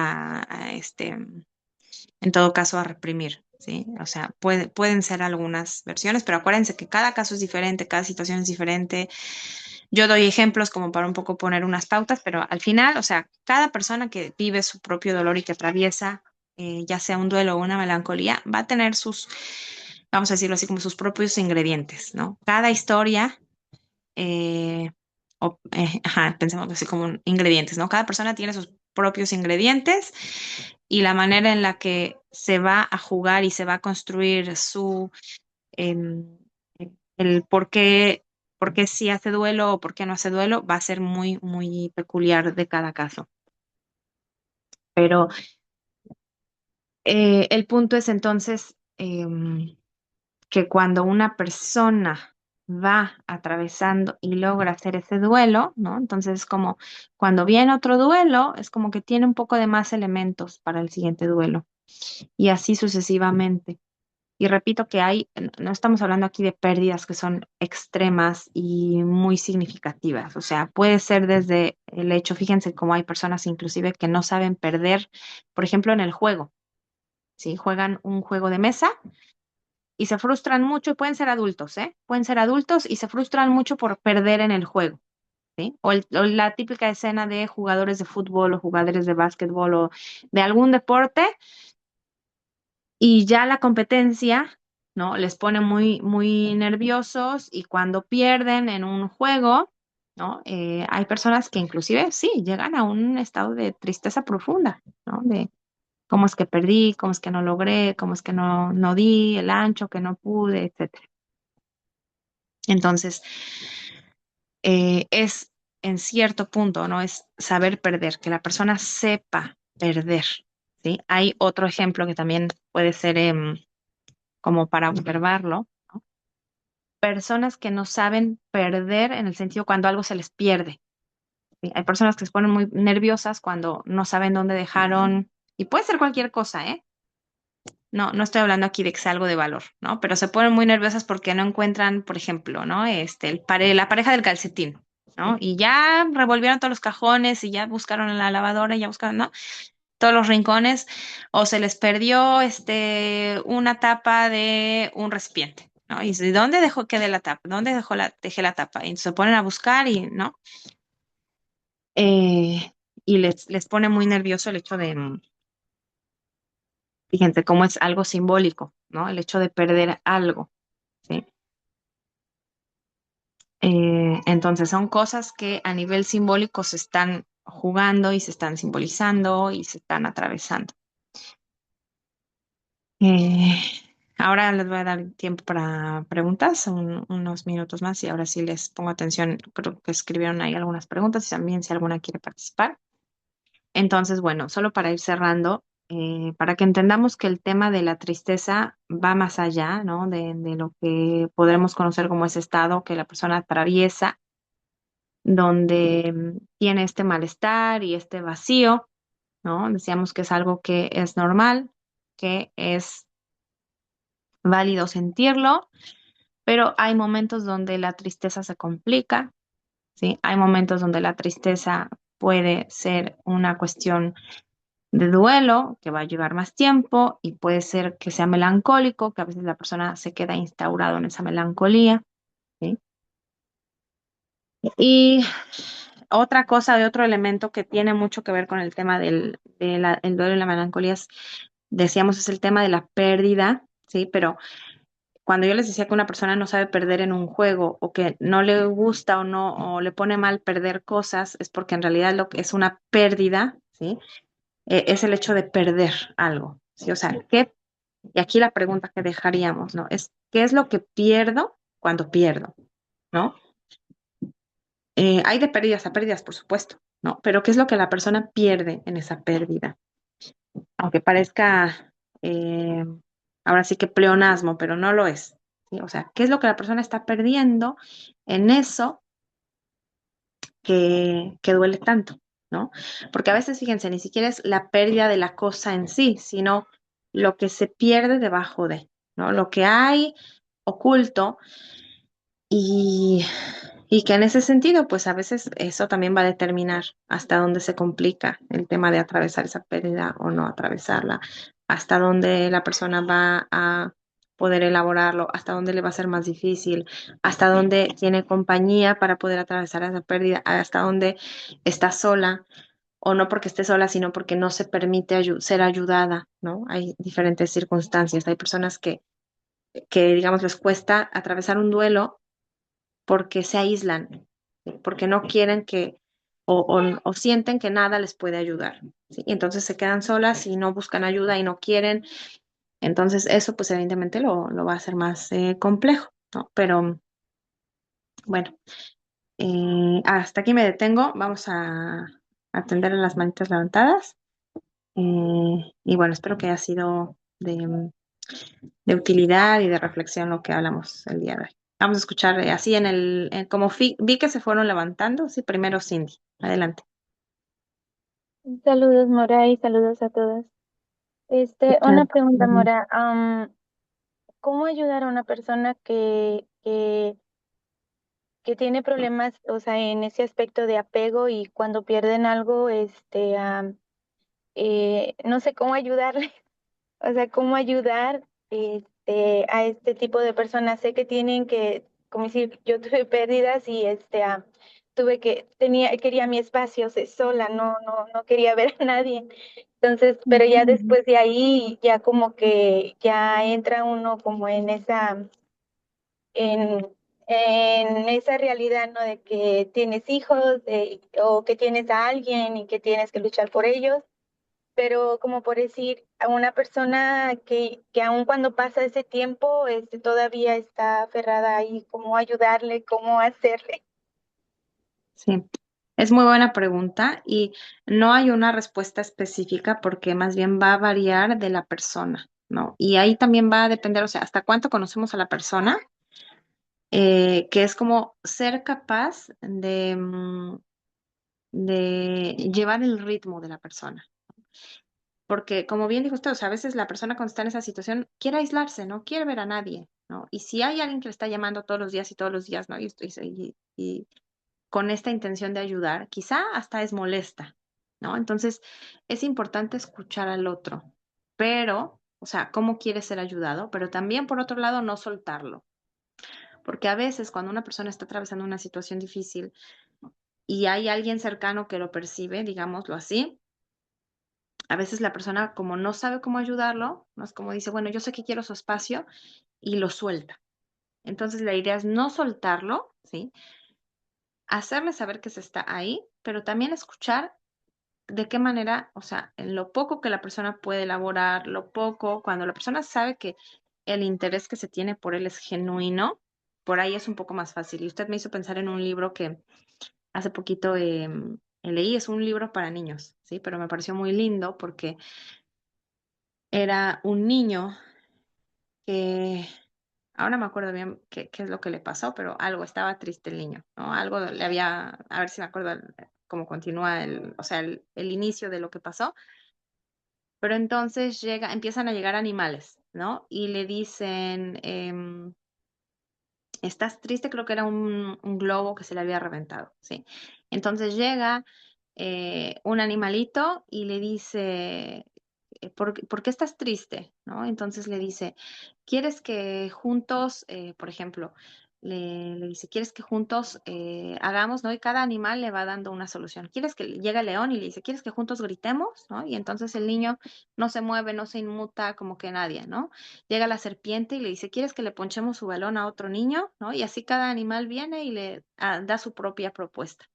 Speaker 1: en todo caso, a reprimir, ¿sí? O sea, pueden ser algunas versiones, pero acuérdense que cada caso es diferente, cada situación es diferente. Yo doy ejemplos como para un poco poner unas pautas, pero al final, o sea, cada persona que vive su propio dolor y que atraviesa, ya sea un duelo o una melancolía, va a tener sus, vamos a decirlo así, como sus propios ingredientes, ¿no? Cada historia, eh, ajá, pensemos así como ingredientes, ¿no? Cada persona tiene sus propios ingredientes y la manera en la que se va a jugar y se va a construir em, el por qué sí hace duelo o por qué no hace duelo, va a ser muy, muy peculiar de cada caso. Pero el punto es entonces que cuando una persona va atravesando y logra hacer ese duelo, ¿no? Entonces es como cuando viene otro duelo, es como que tiene un poco de más elementos para el siguiente duelo y así sucesivamente. Y repito que no estamos hablando aquí de pérdidas que son extremas y muy significativas. O sea, puede ser desde el hecho, fíjense cómo hay personas inclusive que no saben perder, por ejemplo, en el juego, ¿sí? Juegan un juego de mesa y se frustran mucho, y pueden ser adultos, ¿eh? Pueden ser adultos y se frustran mucho por perder en el juego, ¿sí? O la típica escena de jugadores de fútbol o jugadores de básquetbol o de algún deporte y ya la competencia, ¿no? Les pone muy, muy nerviosos y cuando pierden en un juego, ¿no? Hay personas que inclusive sí llegan a un estado de tristeza profunda, ¿no? De cómo es que perdí, cómo es que no logré, cómo es que no di el ancho, que no pude, etcétera. Entonces, es en cierto punto, ¿no? Es saber perder, que la persona sepa perder, ¿sí? Hay otro ejemplo que también puede ser como para observarlo, ¿no? Personas que no saben perder en el sentido cuando algo se les pierde, ¿sí? Hay personas que se ponen muy nerviosas cuando no saben dónde dejaron, y puede ser cualquier cosa, ¿eh? No estoy hablando aquí de que sea algo de valor, ¿no? Pero se ponen muy nerviosas porque no encuentran, por ejemplo, ¿no? La pareja del calcetín, ¿no? Y ya revolvieron todos los cajones y ya buscaron en la lavadora, y ya buscaron, ¿no? Todos los rincones, o se les perdió una tapa de un recipiente, ¿no? Y dice, ¿dónde dejó que de la tapa? ¿Dónde dejé la tapa? Y se ponen a buscar y, ¿no? Eh, y les pone muy nervioso el hecho de, fíjense, cómo es algo simbólico, ¿no? El hecho de perder algo, ¿sí? Entonces son cosas que a nivel simbólico se están jugando y se están simbolizando y se están atravesando. Eh, Ahora les voy a dar tiempo para preguntas, unos minutos más y ahora sí les pongo atención. Creo que escribieron ahí algunas preguntas y también si alguna quiere participar. Entonces, bueno, solo para ir cerrando, para que entendamos que el tema de la tristeza va más allá, ¿no? De lo que podremos conocer como ese estado que la persona atraviesa, donde tiene este malestar y este vacío, ¿no? Decíamos que es algo que es normal, que es válido sentirlo, pero hay momentos donde la tristeza se complica, ¿sí? Hay momentos donde la tristeza puede ser una cuestión de duelo, que va a llevar más tiempo, y puede ser que sea melancólico, que a veces la persona se queda instaurado en esa melancolía, ¿sí? Y otra cosa, de otro elemento que tiene mucho que ver con el tema el duelo y la melancolía, decíamos, es el tema de la pérdida, ¿sí? Pero cuando yo les decía que una persona no sabe perder en un juego o que no le gusta o no, o le pone mal perder cosas, es porque en realidad lo que es una pérdida, ¿sí? Es el hecho de perder algo, ¿sí? O sea, y aquí la pregunta que dejaríamos, ¿no? Es, ¿qué es lo que pierdo cuando pierdo, ¿no? Hay de pérdidas a pérdidas, por supuesto, ¿no? Pero ¿qué es lo que la persona pierde en esa pérdida? Aunque parezca eh, ahora sí que pleonasmo, pero no lo es, ¿sí? O sea, ¿qué es lo que la persona está perdiendo en eso que duele tanto, ¿no? Porque a veces, fíjense, ni siquiera es la pérdida de la cosa en sí, sino lo que se pierde debajo de, ¿no? Lo que hay oculto y, y que en ese sentido, pues a veces eso también va a determinar hasta dónde se complica el tema de atravesar esa pérdida o no atravesarla, hasta dónde la persona va a poder elaborarlo, hasta dónde le va a ser más difícil, hasta dónde tiene compañía para poder atravesar esa pérdida, hasta dónde está sola, o no porque esté sola, sino porque no se permite ser ayudada, ¿no? Hay diferentes circunstancias, hay personas que digamos, les cuesta atravesar un duelo porque se aíslan, ¿sí? Porque no quieren o sienten que nada les puede ayudar, ¿sí? Y entonces se quedan solas y no buscan ayuda y no quieren. Entonces eso pues evidentemente lo va a hacer más complejo, ¿no? Pero bueno, hasta aquí me detengo. Vamos a atender a las manitas levantadas. Y bueno, espero que haya sido de utilidad y de reflexión lo que hablamos el día de hoy. Vamos a escuchar así como vi que se fueron levantando, sí, primero Cindy. Adelante.
Speaker 3: Saludos, Mora, y saludos a todas.
Speaker 1: ¿Qué
Speaker 3: Una
Speaker 1: tal?
Speaker 3: pregunta, Mora. ¿Cómo ayudar a una persona que tiene problemas, o sea, en ese aspecto de apego y cuando pierden algo, no sé cómo ayudarle? O sea, cómo ayudar a este tipo de personas. Sé que tienen que, como decir, yo tuve pérdidas y quería mi espacio sola, no quería ver a nadie. Entonces, pero ya después de ahí, ya como que ya entra uno como en, en esa realidad, ¿no? De que tienes hijos, o que tienes a alguien y que tienes que luchar por ellos, pero como por decir, a una persona que aun cuando pasa ese tiempo, todavía está aferrada ahí, cómo ayudarle, cómo hacerle.
Speaker 1: Sí, es muy buena pregunta y no hay una respuesta específica porque más bien va a variar de la persona, ¿no? Y ahí también va a depender, o sea, hasta cuánto conocemos a la persona, que es como ser capaz de llevar el ritmo de la persona. Porque, como bien dijo usted, o sea, a veces la persona cuando está en esa situación quiere aislarse, no quiere ver a nadie, ¿no? Y si hay alguien que le está llamando todos los días y todos los días, ¿no? Y con esta intención de ayudar, quizá hasta es molesta, ¿no? Entonces, es importante escuchar al otro, pero, o sea, cómo quiere ser ayudado, pero también, por otro lado, no soltarlo. Porque a veces cuando una persona está atravesando una situación difícil y hay alguien cercano que lo percibe, digámoslo así, a veces la persona como no sabe cómo ayudarlo, no es como dice, bueno, yo sé que quiero su espacio y lo suelta. Entonces la idea es no soltarlo, ¿sí? Hacerle saber que se está ahí, pero también escuchar de qué manera, o sea, en lo poco que la persona puede elaborar, lo poco, cuando la persona sabe que el interés que se tiene por él es genuino, por ahí es un poco más fácil. Y usted me hizo pensar en un libro que hace poquito leí, es un libro para niños, ¿sí? Pero me pareció muy lindo porque era un niño que, ahora no me acuerdo bien qué es lo que le pasó, pero algo, estaba triste el niño, ¿no? Algo le había, a ver si me acuerdo cómo continúa o sea, el inicio de lo que pasó. Pero entonces empiezan a llegar animales, ¿no? Y le dicen, ¿estás triste? Creo que era un globo que se le había reventado, ¿sí? Entonces llega un animalito y le dice, ¿por qué estás triste? ¿No? Entonces le dice, ¿quieres que juntos, por ejemplo, le dice, ¿quieres que juntos hagamos, ¿no? Y cada animal le va dando una solución. ¿Quieres que llega el león y le dice, ¿quieres que juntos gritemos? ¿No? Y entonces el niño no se mueve, no se inmuta como que nadie, ¿no? Llega la serpiente y le dice, ¿quieres que le ponchemos su balón a otro niño? ¿No? Y así cada animal viene y le da su propia propuesta.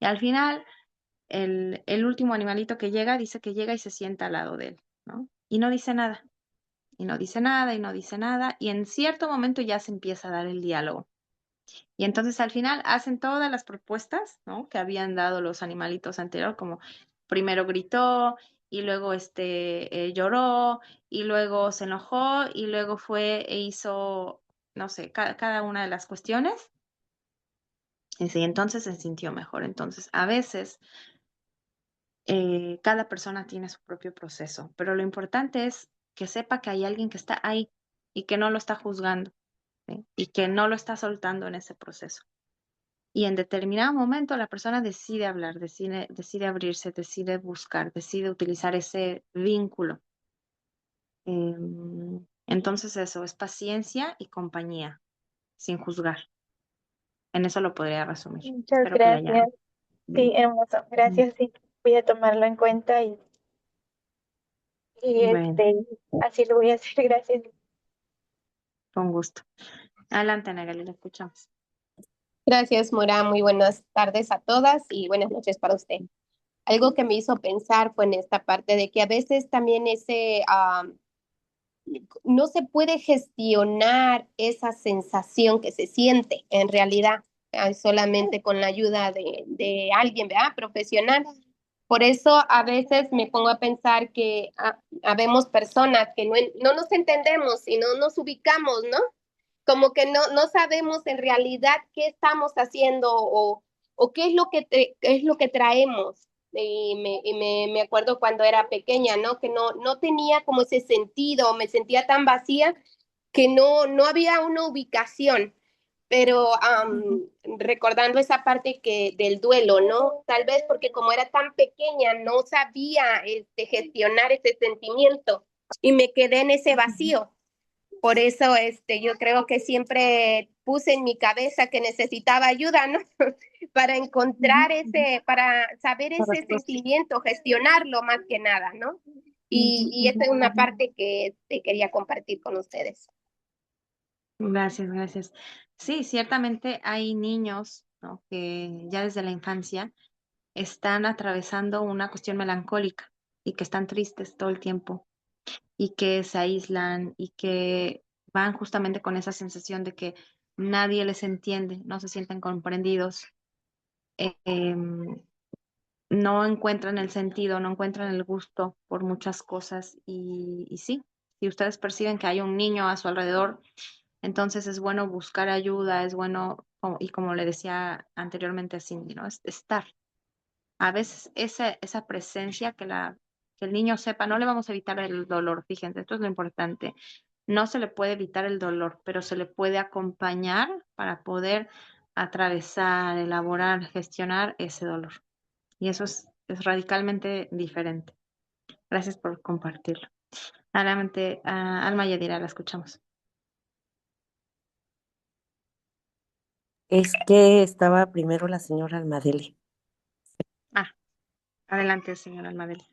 Speaker 1: Y al final, el último animalito que llega dice que llega y se sienta al lado de él, ¿no? Y no dice nada, y no dice nada, y no dice nada, y en cierto momento ya se empieza a dar el diálogo. Y entonces al final hacen todas las propuestas, ¿no? Que habían dado los animalitos anteriores, como primero gritó, y luego lloró, y luego se enojó, y luego fue e hizo, no sé, cada una de las cuestiones. Y sí, entonces se sintió mejor. Entonces, a veces cada persona tiene su propio proceso, pero lo importante es que sepa que hay alguien que está ahí y que no lo está juzgando, ¿sí? Y que no lo está soltando en ese proceso. Y en determinado momento la persona decide hablar, decide abrirse, decide buscar, decide utilizar ese vínculo. Entonces eso es paciencia y compañía, sin juzgar. En eso lo podría resumir.
Speaker 3: Muchas
Speaker 1: Espero que le haya...
Speaker 3: gracias. Sí, hermoso. Gracias, sí. Voy a tomarlo en cuenta y
Speaker 1: Bueno,
Speaker 3: así lo voy a hacer. Gracias.
Speaker 1: con gusto. Adelante, Negali, le escuchamos.
Speaker 4: Gracias, Mora. Muy buenas tardes a todas y buenas noches para usted. Algo que me hizo pensar fue en esta parte de que a veces también no se puede gestionar esa sensación que se siente en realidad, solamente con la ayuda de alguien, ¿verdad? Profesional. Por eso a veces me pongo a pensar que habemos personas que no nos entendemos y no nos ubicamos, ¿no? Como que no sabemos en realidad qué estamos haciendo o qué es qué es lo que traemos. Me acuerdo cuando era pequeña, ¿no? Que no tenía como ese sentido, me sentía tan vacía que no había una ubicación. Pero recordando esa parte del duelo, ¿no? Tal vez porque como era tan pequeña, no sabía gestionar ese sentimiento y me quedé en ese vacío. Por eso yo creo que siempre puse en mi cabeza que necesitaba ayuda, ¿no? Para encontrar para saber ese sentimiento, gestionarlo más que nada, ¿no? Y esa es una parte que te quería compartir con ustedes.
Speaker 1: Gracias, gracias. Sí, ciertamente hay niños, ¿no? Que ya desde la infancia están atravesando una cuestión melancólica y que están tristes todo el tiempo y que se aíslan y que van justamente con esa sensación de que nadie les entiende, no se sienten comprendidos, no encuentran el sentido, no encuentran el gusto por muchas cosas y sí, si ustedes perciben que hay un niño a su alrededor, entonces es bueno buscar ayuda, es bueno, y como le decía anteriormente a Cindy, ¿no? Estar. A veces esa presencia que el niño sepa, no le vamos a evitar el dolor, fíjense, esto es lo importante. No se le puede evitar el dolor, pero se le puede acompañar para poder atravesar, elaborar, gestionar ese dolor. Y eso es radicalmente diferente. Gracias por compartirlo. Adelante, Alma Yadira, la escuchamos.
Speaker 5: Es que estaba primero la señora Almadeli.
Speaker 1: Adelante, señora Almadeli.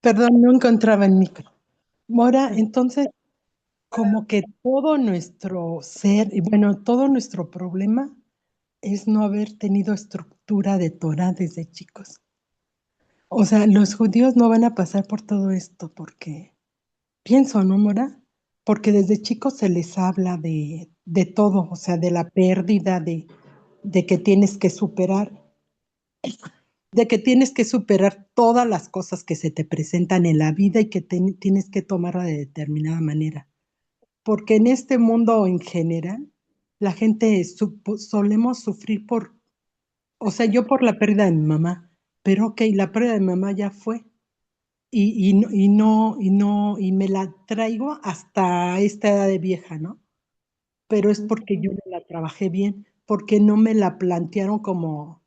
Speaker 6: Perdón, no encontraba el micro. Mora, entonces, como que todo nuestro ser, y bueno, todo nuestro problema es no haber tenido estructura de Torah desde chicos. O sea, los judíos no van a pasar por todo esto porque, pienso, ¿no, Mora? Porque desde chicos se les habla de todo, o sea, de la pérdida, de que tienes que superar, de que tienes que superar todas las cosas que se te presentan en la vida y que tienes que tomarla de determinada manera. Porque en este mundo en general, la gente solemos sufrir o sea, yo por la pérdida de mi mamá, pero ok, la pérdida de mi mamá ya fue y me la traigo hasta esta edad de vieja, ¿no? Pero es porque yo no la trabajé bien, porque no me la plantearon como,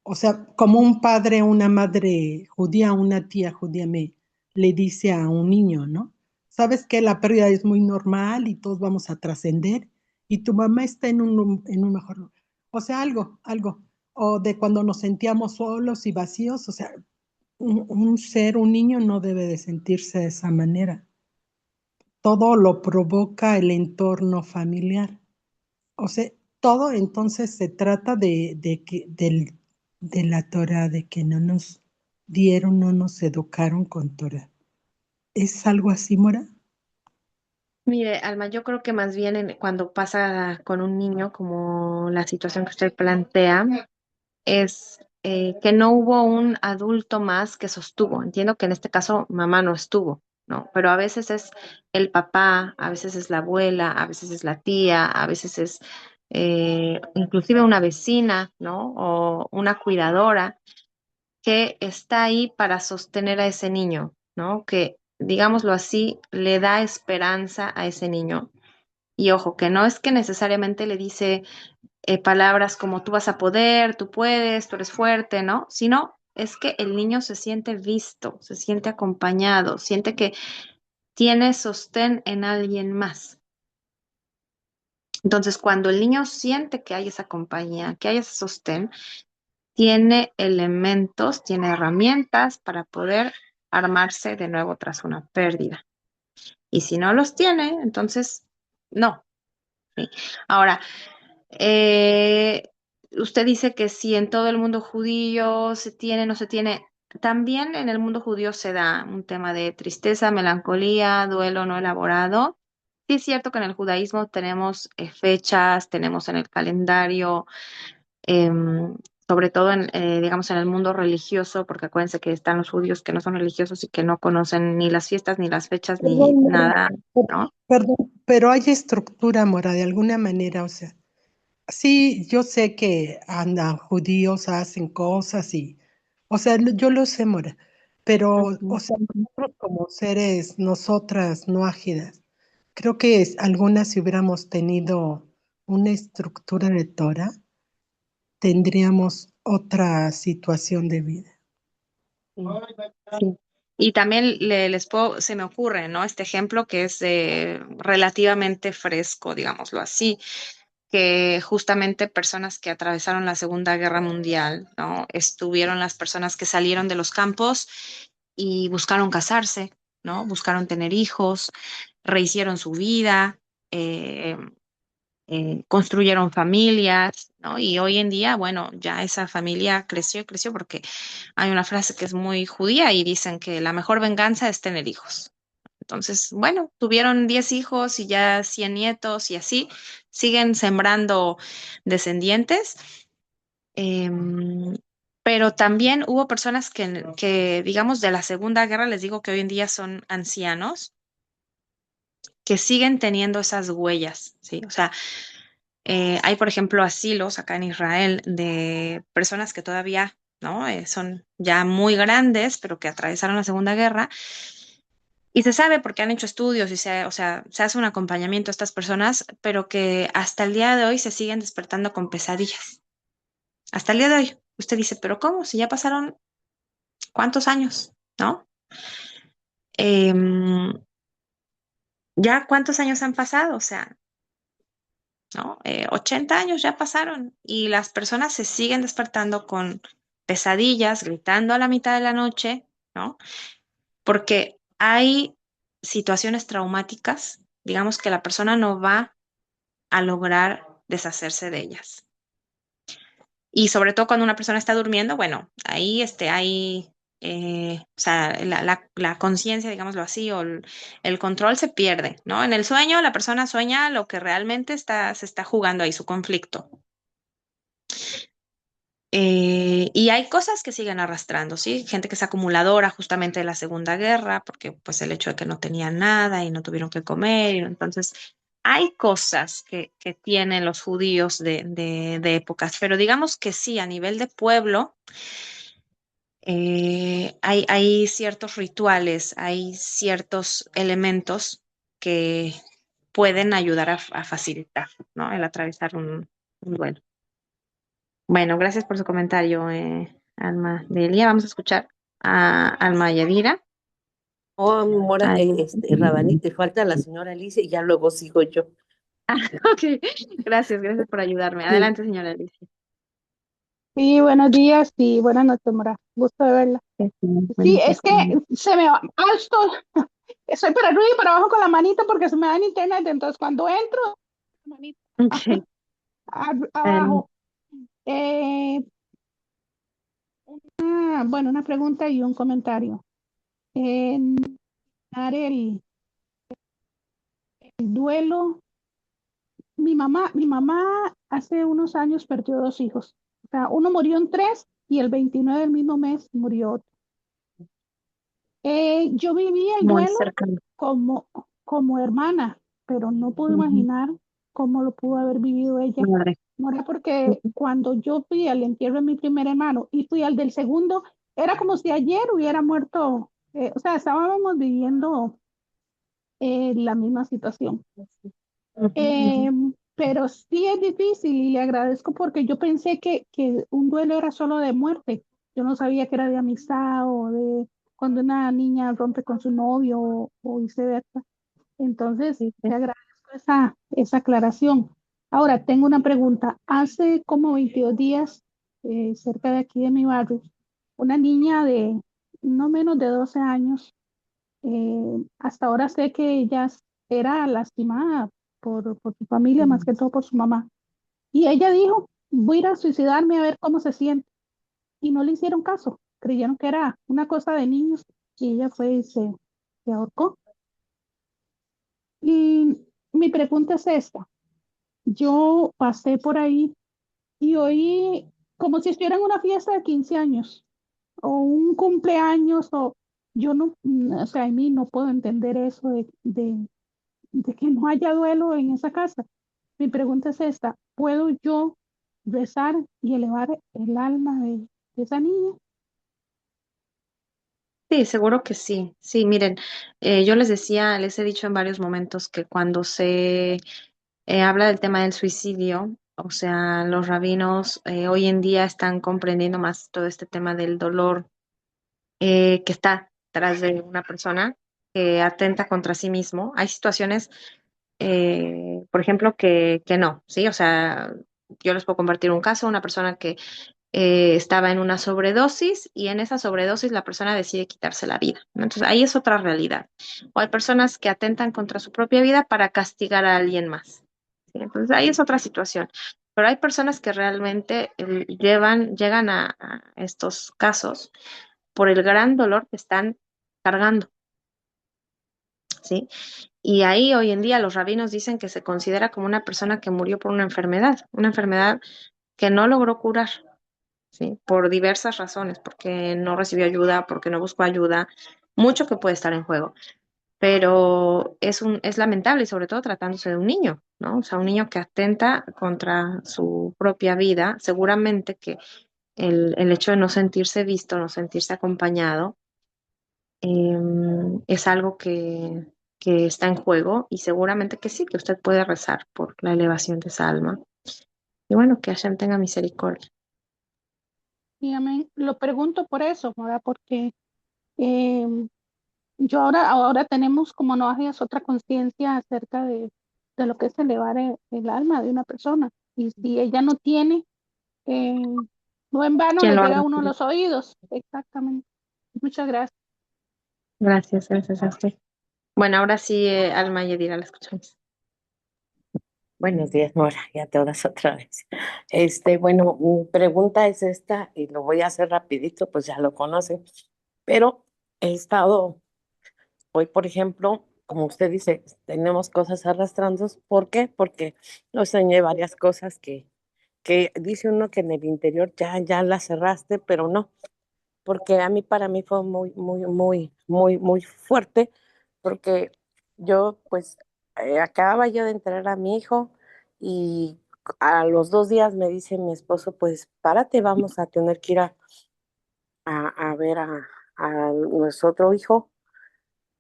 Speaker 6: o sea, como un padre, una madre judía, una tía judía le dice a un niño, ¿no? sabes que la pérdida es muy normal y todos vamos a trascender y tu mamá está en un mejor lugar. O sea, algo. O de cuando nos sentíamos solos y vacíos, o sea, un niño no debe de sentirse de esa manera. Todo lo provoca el entorno familiar. O sea, todo entonces se trata de la Torah, de que no nos dieron, no nos educaron con Torah. ¿Es algo así, Mora?
Speaker 1: Mire, Alma, yo creo que más bien cuando pasa con un niño, como la situación que usted plantea, es que no hubo un adulto más que sostuvo. Entiendo que en este caso mamá no estuvo, ¿no? Pero a veces es el papá, a veces es la abuela, a veces es la tía, a veces es inclusive una vecina, ¿no? O una cuidadora que está ahí para sostener a ese niño, ¿no? Que, digámoslo así, le da esperanza a ese niño. Y ojo, que no es que necesariamente le dice palabras como tú vas a poder, tú puedes, tú eres fuerte, ¿no? Sino es que el niño se siente visto, se siente acompañado, siente que tiene sostén en alguien más. Entonces, cuando el niño siente que hay esa compañía, que hay ese sostén, tiene elementos, tiene herramientas para poder armarse de nuevo tras una pérdida. Y si no los tiene, entonces no. ¿Sí? Ahora, Eh, usted dice que si en todo el mundo judío se tiene, no se tiene. También en el mundo judío se da un tema de tristeza, melancolía, duelo no elaborado. Sí es cierto que en el judaísmo tenemos fechas, tenemos en el calendario, em, sobre todo en, digamos, en el mundo religioso, porque acuérdense que están los judíos que no son religiosos y que no conocen ni las fiestas, ni las fechas, ni
Speaker 6: Perdón, Mora,
Speaker 1: nada, ¿no?
Speaker 6: perdón, pero hay estructura, Mora, de alguna manera, o sea, sí, yo sé que andan judíos, hacen cosas y, o sea, yo lo sé, Mora, pero, o
Speaker 1: Ujú.
Speaker 6: sea, nosotros como seres, nosotras no ágidas, creo que algunas si hubiéramos tenido una estructura de Torah, tendríamos otra situación de vida.
Speaker 1: Sí, sí. Y también se me ocurre, ¿no? Este ejemplo que es relativamente fresco, digámoslo así, que justamente personas que atravesaron la Segunda Guerra Mundial, ¿no? Estuvieron las personas que salieron de los campos y buscaron casarse, ¿no? Buscaron tener hijos, rehicieron su vida, eh, construyeron familias, ¿no? Y hoy en día, bueno, ya esa familia creció y creció porque hay una frase que es muy judía y dicen que la mejor venganza es tener hijos. Entonces, bueno, tuvieron 10 hijos y ya 100 nietos y así siguen sembrando descendientes. Em, pero también hubo personas digamos, de la Segunda Guerra, les digo que hoy en día son ancianos, que siguen teniendo esas huellas, ¿sí? O sea, hay, por ejemplo, asilos acá en Israel de personas que todavía, ¿no? Son ya muy grandes, pero que atravesaron la Segunda Guerra. Y se sabe porque han hecho estudios y o sea, se hace un acompañamiento a estas personas, pero que hasta el día de hoy se siguen despertando con pesadillas. Hasta el día de hoy. Usted dice, pero ¿cómo? Si ya pasaron cuántos años, ¿no? Em, ya cuántos años han pasado, o sea, ¿no? 80 años ya pasaron y las personas se siguen despertando con pesadillas, gritando a la mitad de la noche, ¿no? Porque hay situaciones traumáticas, digamos que la persona no va a lograr deshacerse de ellas. Y sobre todo cuando una persona está durmiendo, bueno, ahí hay, o sea, la conciencia, digámoslo así, o el control se pierde, ¿no? En el sueño, la persona sueña lo que realmente se está jugando ahí, su conflicto. Y hay cosas que siguen arrastrando, ¿sí? Gente que es acumuladora justamente de la Segunda Guerra, porque pues el hecho de que no tenían nada y no tuvieron que comer, y entonces hay cosas que tienen los judíos de épocas, pero digamos que sí, a nivel de pueblo, hay ciertos rituales, hay ciertos elementos que pueden ayudar a facilitar, ¿no? El atravesar un duelo. Bueno, gracias por su comentario, Alma Delia. Vamos a escuchar a Alma Yadira.
Speaker 5: Oh, Mora,
Speaker 1: Ay,
Speaker 5: Rabanito, y falta la señora Alicia y ya luego sigo yo.
Speaker 1: ok, gracias por ayudarme.
Speaker 5: Sí.
Speaker 1: Adelante, señora Alicia.
Speaker 7: Sí, buenos días y buenas noches, Mora. Gusto de verla. Sí,
Speaker 1: Buenas
Speaker 7: es que
Speaker 1: noches.
Speaker 7: se me va, estoy para arriba y para abajo con la manita porque se me da en internet, entonces cuando entro, la manita
Speaker 1: Ok, adelante.
Speaker 7: abajo. Eh, bueno, una pregunta y un comentario. En dar el duelo, mi mamá hace unos años perdió dos hijos. O sea, uno murió en 3 y el 29 del mismo mes murió otro. Yo viví el
Speaker 1: Muy
Speaker 7: duelo
Speaker 1: cercano.
Speaker 7: como hermana, pero no puedo
Speaker 1: Ujú.
Speaker 7: imaginar cómo lo pudo haber vivido ella.
Speaker 1: Madre.
Speaker 7: No era porque cuando yo fui al entierro de mi primer hermano y fui al del segundo, era como si ayer hubiera muerto, o sea, estábamos viviendo la misma situación.
Speaker 1: Ujú.
Speaker 7: Pero sí es difícil y le agradezco porque yo pensé que un duelo era solo de muerte. Yo no sabía que era de amistad o de cuando una niña rompe con su novio o viceversa. Entonces,
Speaker 1: Sí,
Speaker 7: te
Speaker 1: sí.
Speaker 7: agradezco esa aclaración. Ahora, tengo una pregunta. Hace como 22 días, cerca de aquí de mi barrio, una niña de no menos de 12 años, hasta ahora sé que ella era lastimada por su familia, más que todo por su mamá. Y ella dijo, voy a ir a suicidarme a ver cómo se siente. Y no le hicieron caso. Creyeron que era una cosa de niños y ella fue y se ahorcó. Y mi pregunta es esta. Yo pasé por ahí y oí como si estuviera en una fiesta de 15 años o un cumpleaños o yo no, o sea, a mí no puedo entender eso de que no haya duelo en esa casa. Mi pregunta es esta, ¿puedo yo rezar y elevar el alma de esa niña?
Speaker 1: Sí, seguro que sí. Sí, miren, yo les he dicho en varios momentos que cuando se habla del tema del suicidio, o sea, los rabinos hoy en día están comprendiendo más todo este tema del dolor que está tras de una persona que atenta contra sí mismo. Hay situaciones, por ejemplo, que no, ¿sí? O sea, yo les puedo compartir un caso, una persona que estaba en una sobredosis y en esa sobredosis la persona decide quitarse la vida, ¿no? Entonces ahí es otra realidad. O hay personas que atentan contra su propia vida para castigar a alguien más, ¿sí? Entonces ahí es otra situación. Pero hay personas que realmente llegan a estos casos por el gran dolor que están cargando, ¿sí? Y ahí hoy en día los rabinos dicen que se considera como una persona que murió por una enfermedad que no logró curar, ¿sí? Por diversas razones, porque no recibió ayuda, porque no buscó ayuda, mucho que puede estar en juego. Pero es lamentable, y sobre todo tratándose de un niño, ¿no? O sea, un niño que atenta contra su propia vida, seguramente que el hecho de no sentirse visto, no sentirse acompañado, es algo que está en juego y seguramente que sí, que usted puede rezar por la elevación de esa alma. Y bueno, que Hashem tenga misericordia.
Speaker 7: Y amén. Lo pregunto por eso, ¿verdad? Porque eh, yo ahora tenemos como no novias otra conciencia acerca de lo que es elevar el alma de una persona. Y si ella no tiene, eh, no en vano
Speaker 1: ¿Quién
Speaker 7: le
Speaker 1: lo
Speaker 7: llega a
Speaker 1: haga?
Speaker 7: uno a los oídos. Exactamente. Muchas gracias.
Speaker 1: Gracias a usted. Bueno, ahora sí, Alma Yedira, la escuchamos.
Speaker 5: Buenos días, Nora, ya te oras otra vez. Bueno, mi pregunta es esta y lo voy a hacer rapidito, pues ya lo conocen, pero he estado, hoy por ejemplo, como usted dice, tenemos cosas arrastrando. ¿Por qué? Porque yo soñé varias cosas que dice uno que en el interior ya las cerraste, pero no, porque para mí fue muy fuerte, porque yo, pues, acababa yo de entrar a mi hijo y a los 2 días me dice mi esposo, pues, párate, vamos a tener que ir a ver a nuestro otro hijo.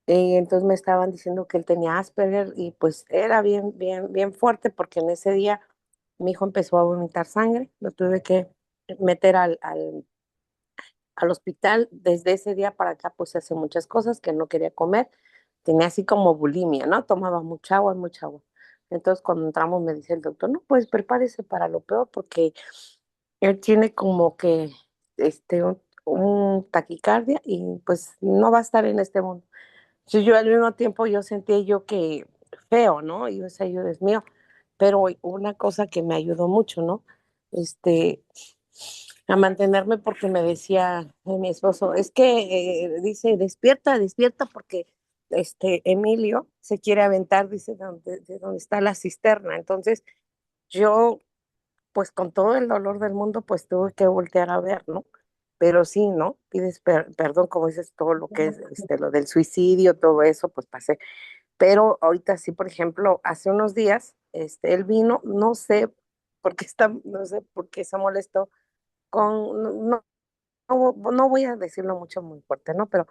Speaker 5: Y entonces me estaban diciendo que él tenía Asperger y pues era bien fuerte porque en ese día mi hijo empezó a vomitar sangre, lo tuve que meter al hospital. Desde ese día para acá, pues hace muchas cosas que no quería comer. Tenía así como bulimia, ¿no? Tomaba mucha agua, mucha agua. Entonces, cuando entramos, me dice el doctor, no, pues prepárese para lo peor, porque él tiene como que un taquicardia y pues no va a estar en este mundo. Entonces, yo al mismo tiempo yo sentía yo que feo, ¿no? Y yo decía, yo, Dios mío, pero una cosa que me ayudó mucho, ¿no? Este, a mantenerme porque me decía mi esposo, es que dice, despierta, despierta porque Emilio se quiere aventar, dice, de donde está la cisterna. Entonces yo, pues con todo el dolor del mundo, pues tuve que voltear a ver, ¿no? Pero sí, ¿no? Pides perdón, como dices, todo lo que es lo del suicidio, todo eso, pues pasé. Pero ahorita sí, por ejemplo, hace unos días, él vino, no sé por qué está, no sé por qué se molestó con, no voy a decirlo mucho muy fuerte, ¿no? Pero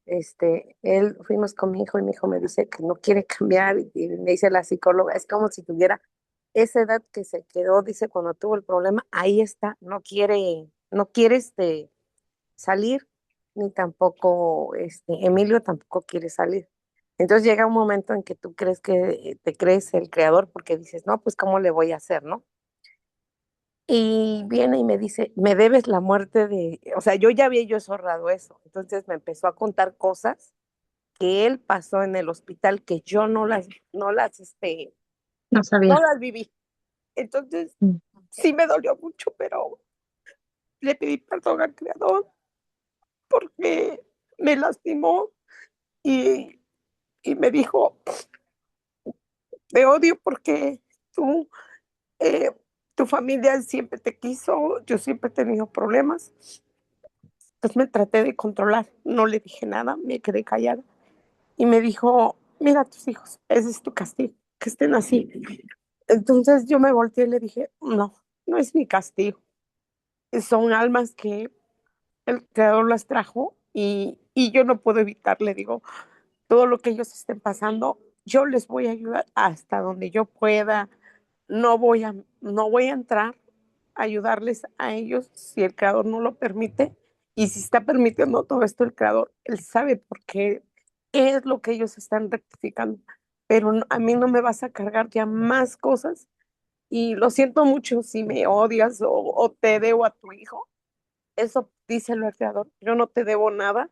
Speaker 5: él fuimos con mi hijo y mi hijo me dice que no quiere cambiar y me dice la psicóloga, es como si tuviera esa edad que se quedó, dice, cuando tuvo el problema, ahí está, no quiere salir, ni tampoco, Emilio tampoco quiere salir. Entonces llega un momento en que tú crees que te crees el creador porque dices, no, pues ¿cómo le voy a hacer, no? Y viene y me dice, me debes la muerte o sea, yo ya había yo zorrado eso. Entonces me empezó a contar cosas que él pasó en el hospital que yo
Speaker 1: No
Speaker 5: no
Speaker 1: sabía.
Speaker 5: las viví. Entonces,
Speaker 1: Mm.
Speaker 5: sí me dolió mucho, pero le pedí perdón al creador porque me lastimó y, y me dijo, te odio porque tú, eh, tu familia siempre te quiso, yo siempre he tenido problemas. Entonces me traté de controlar, no le dije nada, me quedé callada. Y me dijo, mira a tus hijos, ese es tu castigo, que estén así. Entonces yo me volteé y le dije, no, no es mi castigo. Son almas que el creador las trajo y yo no puedo evitar, le digo, todo lo que ellos estén pasando, yo les voy a ayudar hasta donde yo pueda. No voy a entrar a ayudarles a ellos si el creador no lo permite. Y si está permitiendo todo esto el creador, él sabe por qué es lo que ellos están rectificando. Pero a mí no me vas a cargar ya más cosas. Y lo siento mucho si me odias o te debo a tu hijo. Eso díselo al creador. Yo no te debo nada,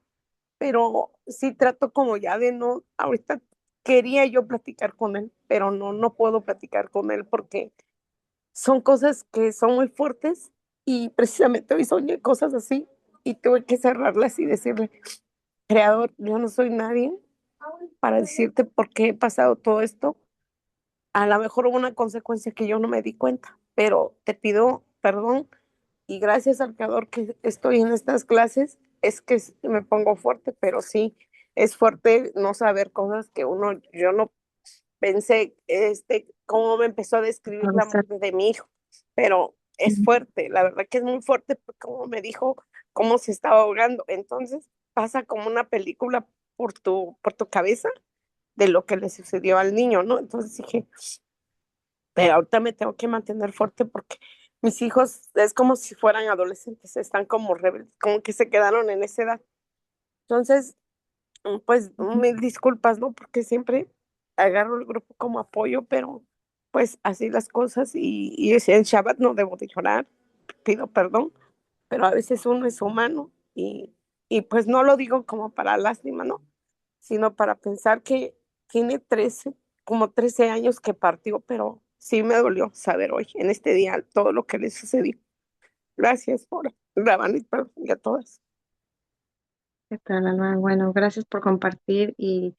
Speaker 5: pero sí trato como ya de no, ahorita quería yo platicar con él, pero no puedo platicar con él porque son cosas que son muy fuertes y precisamente hoy soñé cosas así y tuve que cerrarlas y decirle, creador, yo no soy nadie para decirte por qué he pasado todo esto. A lo mejor hubo una consecuencia que yo no me di cuenta, pero te pido perdón y gracias al creador que estoy en estas clases, es que me pongo fuerte, pero sí, es fuerte no saber cosas que yo no pensé, cómo me empezó a describir la muerte de mi hijo, pero es fuerte, la verdad que es muy fuerte, porque como me dijo cómo se estaba ahogando, entonces pasa como una película por tu cabeza de lo que le sucedió al niño, ¿no? Entonces dije, pero ahorita me tengo que mantener fuerte porque mis hijos es como si fueran adolescentes, están como rebeldes, como que se quedaron en esa edad. Entonces, pues mil disculpas, ¿no? Porque siempre agarro el grupo como apoyo, pero pues así las cosas y en Shabbat no debo de llorar, pido perdón, pero a veces uno es humano y pues no lo digo como para lástima, ¿no? Sino para pensar que tiene como 13 años que partió, pero sí me dolió saber hoy, en este día, todo lo que le sucedió. Gracias por grabar y a todas.
Speaker 1: ¿Qué tal, Alma? Bueno, gracias por compartir y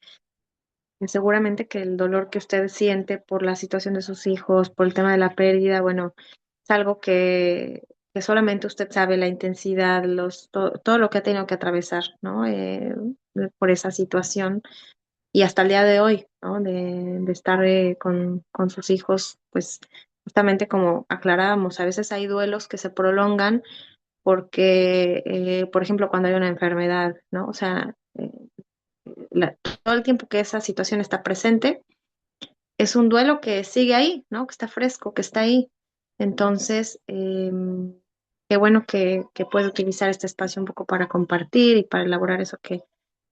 Speaker 1: seguramente que el dolor que usted siente por la situación de sus hijos, por el tema de la pérdida, bueno, es algo que solamente usted sabe la intensidad, todo lo que ha tenido que atravesar, ¿no? Por esa situación y hasta el día de hoy, ¿no? De estar con sus hijos, pues justamente como aclarábamos, a veces hay duelos que se prolongan porque, por ejemplo, cuando hay una enfermedad, ¿no? O sea, todo el tiempo que esa situación está presente, es un duelo que sigue ahí, ¿no? Que está fresco, que está ahí. Entonces, qué bueno que puedo utilizar este espacio un poco para compartir y para elaborar eso que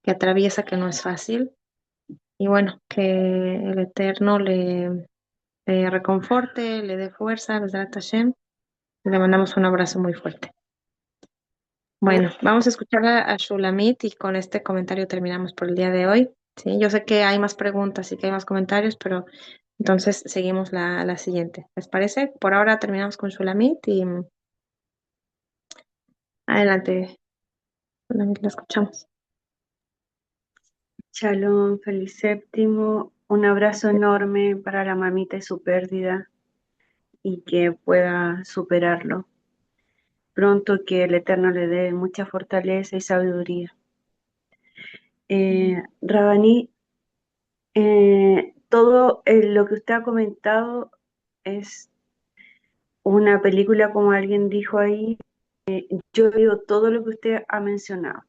Speaker 1: atraviesa, que no es fácil. Y bueno, que el Eterno le reconforte, le dé fuerza, Besrat Hashem. Y le mandamos un abrazo muy fuerte. Bueno, vamos a escuchar a Shulamit y con este comentario terminamos por el día de hoy. Sí, yo sé que hay más preguntas y que hay más comentarios, pero entonces seguimos la siguiente. ¿Les parece? Por ahora terminamos con Shulamit y adelante, Shulamit, la escuchamos.
Speaker 2: Shalom, feliz séptimo. Un abrazo enorme para la mamita y su pérdida y que pueda superarlo. Pronto, que el Eterno le dé mucha fortaleza y sabiduría. Rabaní, todo lo que usted ha comentado es una película, como alguien dijo ahí. Yo he oído todo lo que usted ha mencionado.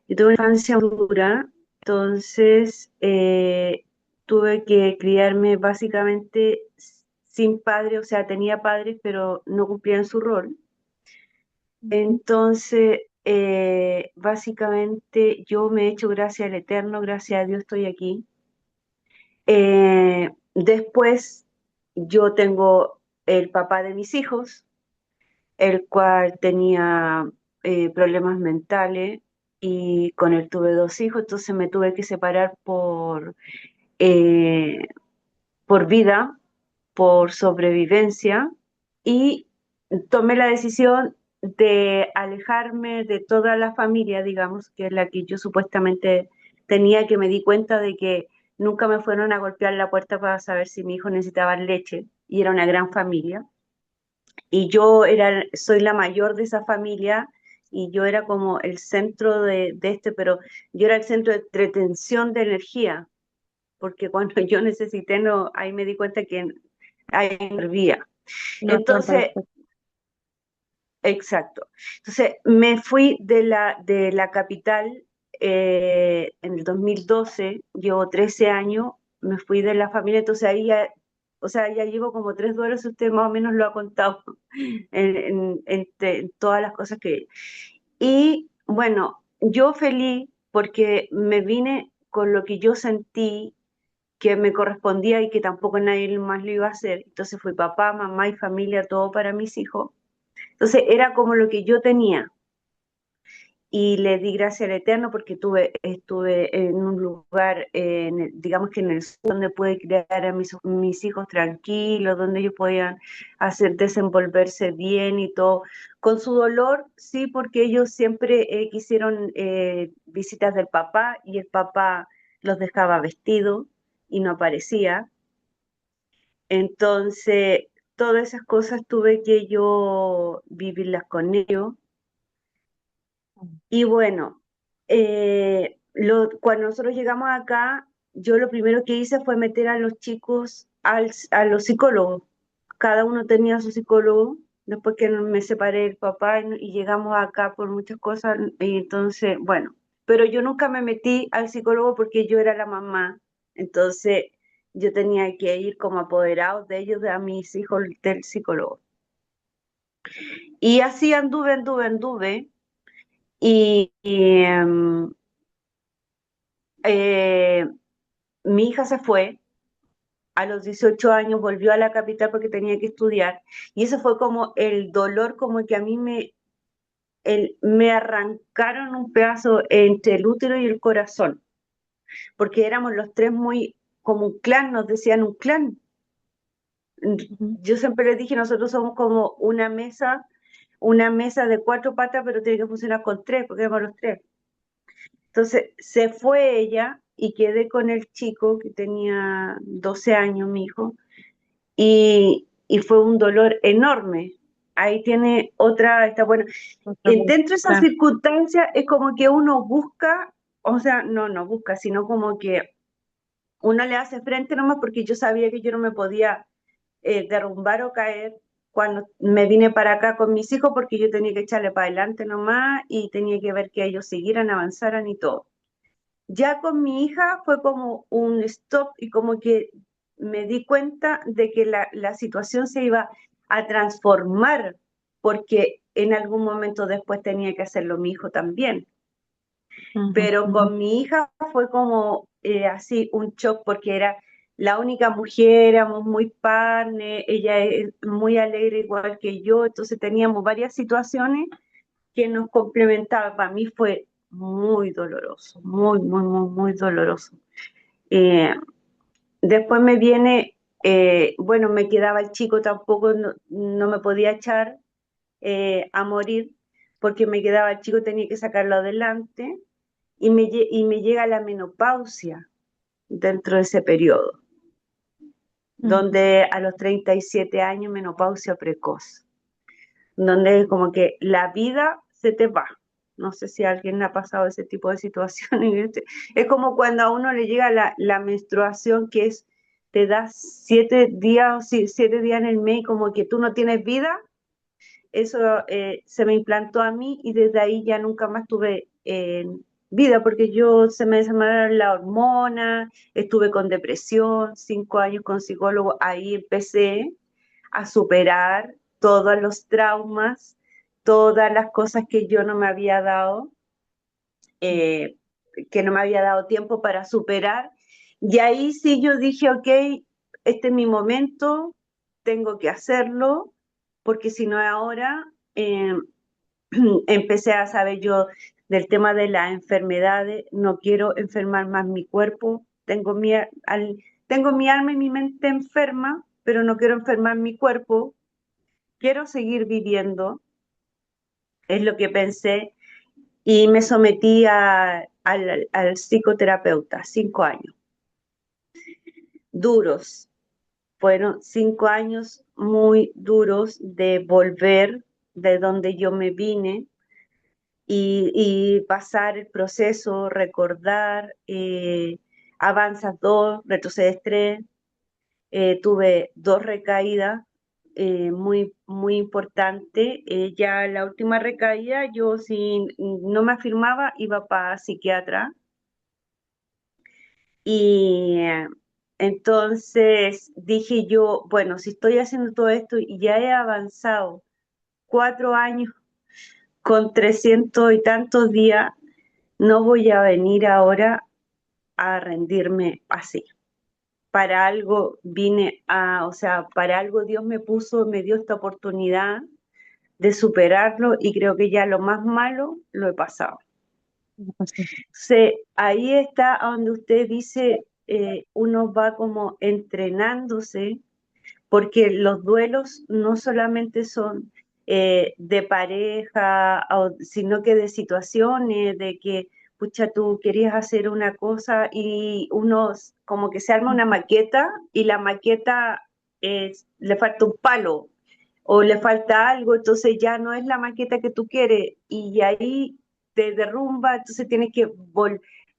Speaker 2: Yo tuve una infancia dura, entonces tuve que criarme básicamente sin padre, o sea, tenía padres, pero no cumplían su rol. Entonces, básicamente yo me he hecho gracias al Eterno, gracias a Dios estoy aquí. Después, yo tengo el papá de mis hijos, el cual tenía problemas mentales y con él tuve 2 hijos, entonces me tuve que separar eh, por vida, por sobrevivencia y tomé la decisión de alejarme de toda la familia, digamos, que es la que yo supuestamente tenía, que me di cuenta de que nunca me fueron a golpear la puerta para saber si mi hijo necesitaba leche y era una gran familia y yo soy la mayor de esa familia y yo era como el centro pero yo era el centro de retención de energía, porque cuando yo necesité, no, ahí me di cuenta que ahí no servía.
Speaker 1: No, no,
Speaker 2: Entonces, exacto. Entonces, me fui de la capital en el 2012, llevo 13 años, me fui de la familia, entonces ahí ya, o sea, ya llevo como 3 duelos, usted más o menos lo ha contado en todas las cosas que... Y bueno, yo feliz porque me vine con lo que yo sentí que me correspondía y que tampoco nadie más lo iba a hacer. Entonces fui papá, mamá y familia, todo para mis hijos. Entonces era como lo que yo tenía y le di gracias al Eterno porque estuve en un lugar, digamos que en el sur, donde pude criar a mis hijos tranquilos, donde ellos podían desenvolverse bien y todo, con su dolor, sí, porque ellos siempre quisieron visitas del papá y el papá los dejaba vestidos y no aparecía. Entonces, todas esas cosas tuve que yo vivirlas con ellos. Y bueno, cuando nosotros llegamos acá, yo lo primero que hice fue meter a los chicos a los psicólogos. Cada uno tenía su psicólogo. Después que me separé del papá y llegamos acá por muchas cosas, y entonces, bueno, pero yo nunca me metí al psicólogo porque yo era la mamá. Entonces, yo tenía que ir como apoderado de ellos, de a mis hijos del psicólogo. Y así anduve. Y eh, mi hija se fue, a los 18 años volvió a la capital porque tenía que estudiar, y eso fue como el dolor, como que a mí me arrancaron un pedazo entre el útero y el corazón, porque éramos los tres muy como un clan, nos decían un clan. Yo siempre les dije, nosotros somos como una mesa de 4 patas, pero tiene que funcionar con 3, porque éramos los tres. Entonces se fue ella y quedé con el chico que tenía 12 años, mi hijo, y fue un dolor enorme. Ahí tiene otra, está bueno. Dentro de esas circunstancias es como que uno busca, o sea, no busca, sino como que uno le hace frente nomás porque yo sabía que yo no me podía derrumbar o caer cuando me vine para acá con mis hijos porque yo tenía que echarle para adelante nomás y tenía que ver que ellos siguieran, avanzaran y todo. Ya con mi hija fue como un stop y como que me di cuenta de que la situación se iba a transformar porque en algún momento después tenía que hacerlo mi hijo también.
Speaker 1: Ujú,
Speaker 2: Pero
Speaker 1: ujú.
Speaker 2: con mi hija fue como así un shock porque era la única mujer, éramos muy partner, ella es muy alegre igual que yo, entonces teníamos varias situaciones que nos complementaban. Para mí fue muy doloroso, muy, muy, muy, muy doloroso. Eh, Después me viene, bueno, me quedaba el chico, tampoco no me podía echar a morir porque me quedaba el chico, tenía que sacarlo adelante y me llega la menopausia dentro de ese periodo,
Speaker 1: Ujú.
Speaker 2: donde a los 37 años menopausia precoz, donde como que la vida se te va. No sé si a alguien le ha pasado ese tipo de situaciones. Es como cuando a uno le llega la menstruación, que es, te das 7 días, 7 días en el mes, como que tú no tienes vida. Eso se me implantó a mí y desde ahí ya nunca más tuve vida porque yo se me desarmaron la hormona, estuve con depresión, 5 años con psicólogo, ahí empecé a superar todos los traumas, todas las cosas que yo no me había dado, eh, que no me había dado tiempo para superar. Y ahí sí yo dije, ok, este es mi momento, tengo que hacerlo, porque si no es ahora, eh, empecé a saber yo del tema de las enfermedades, no quiero enfermar más mi cuerpo, tengo mi alma y mi mente enferma, pero no quiero enfermar mi cuerpo, quiero seguir viviendo, es lo que pensé, y me sometí al psicoterapeuta, 5 años, duros, fueron 5 años muy duros de volver de donde yo me vine y pasar el proceso, recordar, avanzas 2, retrocedes 3, tuve 2 recaídas muy, muy importantes. Ya la última recaída, yo si no me afirmaba, iba para psiquiatra. Y entonces dije yo, bueno, si estoy haciendo todo esto y ya he avanzado 4 años con 300 y tantos días, no voy a venir ahora a rendirme así. Para algo vine a, o sea, para algo Dios me puso, me dio esta oportunidad de superarlo y creo que ya lo más malo lo he pasado. Ahí está a donde usted dice, uno va como entrenándose, porque los duelos no solamente son de pareja, sino que de situaciones, de que, pucha, tú querías hacer una cosa y uno como que se arma una maqueta y la maqueta le falta un palo o le falta algo, entonces ya no es la maqueta que tú quieres y ahí te derrumba, entonces tienes que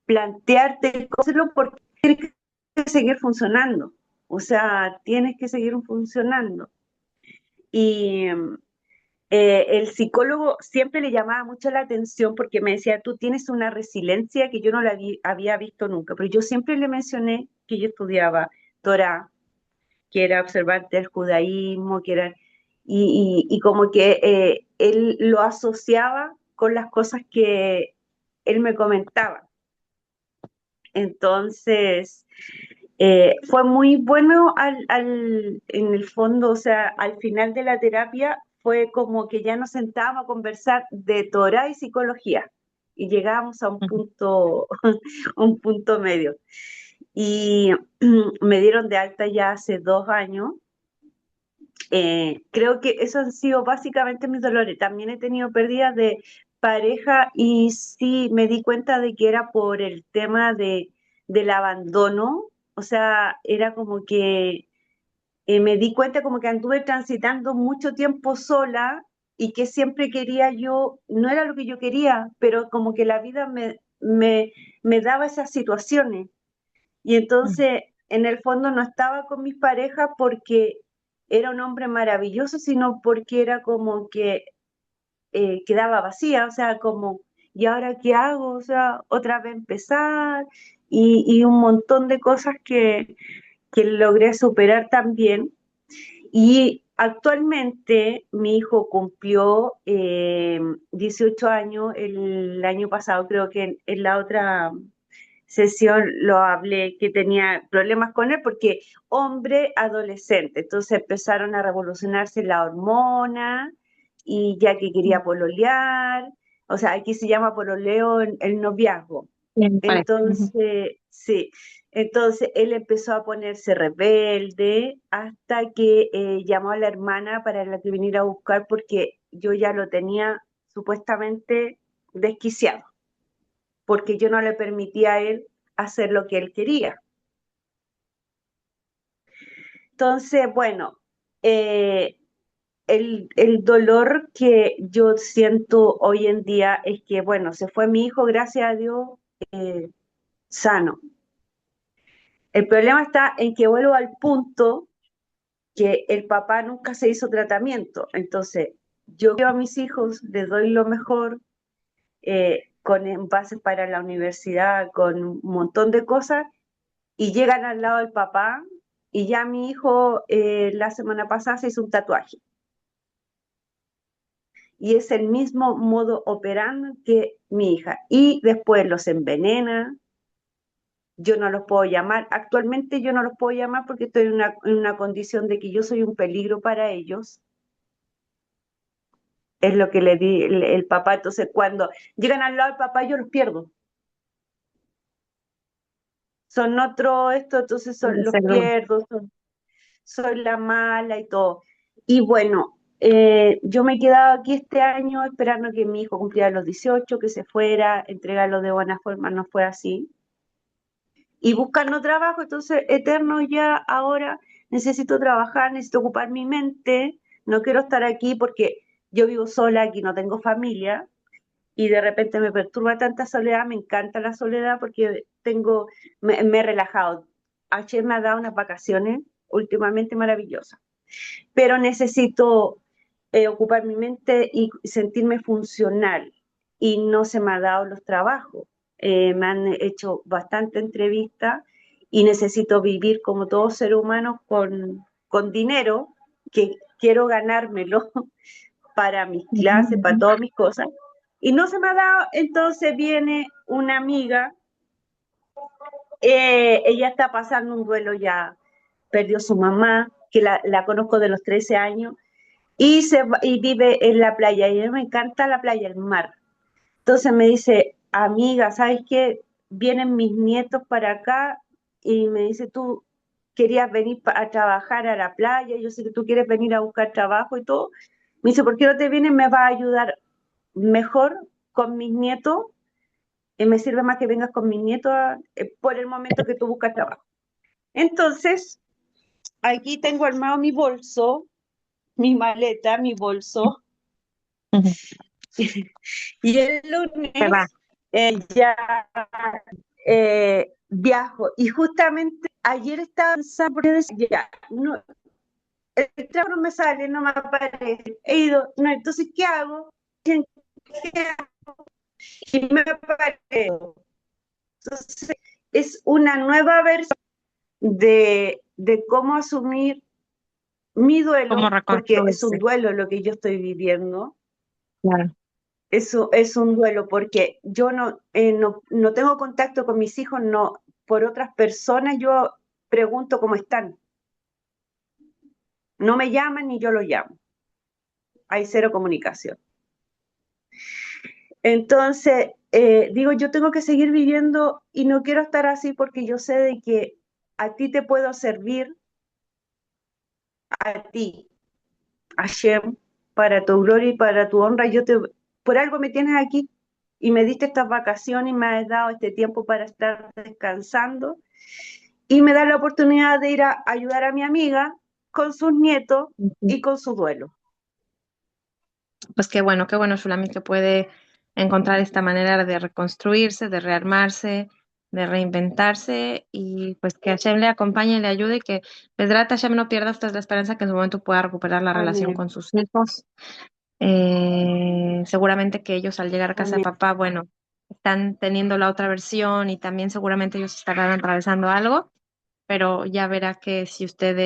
Speaker 2: plantearte hacerlo porque tienes que seguir funcionando. O sea, tienes que seguir funcionando. Y el psicólogo siempre le llamaba mucho la atención porque me decía, tú tienes una resiliencia que yo no la había visto nunca, pero yo siempre le mencioné que yo estudiaba Torah, que era observante del judaísmo, que era, y como que él lo asociaba con las cosas que él me comentaba. Entonces, fue muy bueno en el fondo, o sea, al final de la terapia fue como que ya nos sentábamos a conversar de Torah y psicología y llegábamos a un punto, un punto medio. Y me dieron de alta ya hace 2 años. Creo que eso han sido básicamente mis dolores. También he tenido pérdidas de pareja y sí me di cuenta de que era por el tema del abandono. O sea, era como que me di cuenta como que anduve transitando mucho tiempo sola y que siempre quería yo, no era lo que yo quería, pero como que la vida me daba esas situaciones. Y entonces, en el fondo, no estaba con mis parejas porque era un hombre maravilloso, sino porque era como que quedaba vacía, o sea, como, ¿y ahora qué hago? O sea, otra vez empezar y un montón de cosas que logré superar también. Y actualmente mi hijo cumplió 18 años el año pasado, creo que en la otra sesión lo hablé, que tenía problemas con él porque hombre adolescente, entonces empezaron a revolucionarse la hormona y ya que quería pololear, o sea, aquí se llama pololeo el noviazgo.
Speaker 1: Bien, pareja.
Speaker 2: Entonces, sí, entonces él empezó a ponerse rebelde hasta que llamó a la hermana para la que viniera a buscar porque yo ya lo tenía supuestamente desquiciado, porque yo no le permitía a él hacer lo que él quería. Entonces, bueno, eh, el dolor que yo siento hoy en día es que, bueno, se fue mi hijo, gracias a Dios, eh, sano. El problema está en que vuelvo al punto que el papá nunca se hizo tratamiento. Entonces, yo quiero a mis hijos, les doy lo mejor, con envases para la universidad, con un montón de cosas, y llegan al lado del papá, y ya mi hijo la semana pasada se hizo un tatuaje. Y es el mismo modo operando que mi hija. Y después los envenena, yo no los puedo llamar, actualmente yo no los puedo llamar porque estoy en una condición de que yo soy un peligro para ellos, es lo que le di el papá, entonces cuando llegan al lado del papá yo los pierdo, son otro esto, entonces los
Speaker 1: Seguro.
Speaker 2: pierdo, soy la mala y todo. Y bueno, yo me he quedado aquí este año esperando que mi hijo cumpliera los 18, que se fuera, entregarlo de buena forma, no fue así. Y buscando trabajo, entonces eterno ya ahora necesito trabajar, necesito ocupar mi mente, no quiero estar aquí porque yo vivo sola, aquí no tengo familia y de repente me perturba tanta soledad, me encanta la soledad porque me he relajado. Ayer me ha dado unas vacaciones últimamente maravillosas, pero necesito ocupar mi mente y sentirme funcional y no se me ha dado los trabajos. Me han hecho bastante entrevistas y necesito vivir como todo ser humano con dinero que quiero ganármelo para mis clases, para todas mis cosas. Y no se me ha dado, entonces viene una amiga, ella está pasando un duelo ya, perdió su mamá, que la conozco de los 13 años, y vive en la playa, y a mí me encanta la playa, el mar. Entonces me dice, amiga, ¿sabes qué? Vienen mis nietos para acá y me dice, tú querías venir a trabajar a la playa, yo sé que tú quieres venir a buscar trabajo y todo. Me dice, ¿por qué no te vienes? Me va a ayudar mejor con mis nietos, me sirve más que vengas con mis nietos por el momento que tú buscas trabajo. Entonces, aquí tengo armado mi bolso, mi maleta, mi bolso,
Speaker 1: Ujú.
Speaker 2: y el
Speaker 1: Se va.
Speaker 2: lunes ya viajo. Y justamente ayer estaba pensando, porque decía, ya, no, el trabajo no me sale, no me aparece. He ido, no, entonces, ¿qué hago? ¿Qué hago? Y me aparece. Entonces, es una nueva versión de cómo asumir mi
Speaker 1: ¿Cómo
Speaker 2: duelo, porque es un
Speaker 1: reconstruirse?
Speaker 2: duelo lo que yo estoy viviendo.
Speaker 1: Claro.
Speaker 2: Eso es un duelo porque yo no tengo contacto con mis hijos, no, por otras personas yo pregunto cómo están. No me llaman ni yo los llamo. Hay cero comunicación. Entonces, digo, yo tengo que seguir viviendo y no quiero estar así porque yo sé de que a ti te puedo servir, a ti, Hashem, para tu gloria y para tu honra. Por algo me tienes aquí y me diste estas vacaciones y me has dado este tiempo para estar descansando y me da la oportunidad de ir a ayudar a mi amiga con sus nietos
Speaker 1: Ujú.
Speaker 2: y con su duelo.
Speaker 1: Pues qué bueno, Shulami, que puede encontrar esta manera de reconstruirse, de rearmarse, de reinventarse y pues que Hashem le acompañe y le ayude y que Besrat Hashem no pierda usted la esperanza que en su momento pueda recuperar la relación
Speaker 2: Amén,
Speaker 1: con sus hijos. Seguramente que ellos al llegar a casa de
Speaker 2: amén.
Speaker 1: papá, bueno, están teniendo la otra versión y también seguramente ellos estarán atravesando algo, pero ya verá que si usted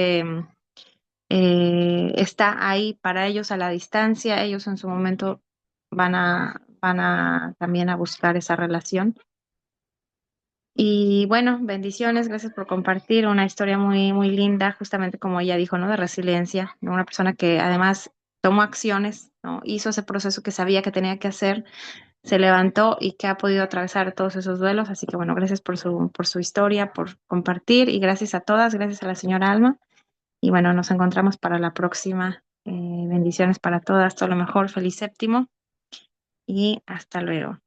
Speaker 1: está ahí para ellos a la distancia. Ellos en su momento van a también a buscar esa relación. Y bueno, bendiciones, gracias por compartir una historia muy, muy linda, justamente como ella dijo, ¿no? De resiliencia, ¿no? Una persona que además tomó acciones, ¿no? Hizo ese proceso que sabía que tenía que hacer, se levantó y que ha podido atravesar todos esos duelos. Así que bueno, gracias por su historia, por compartir y gracias a todas, gracias a la señora Alma. Y bueno, nos encontramos para la próxima. Bendiciones para todas, todo lo mejor, feliz séptimo y hasta luego.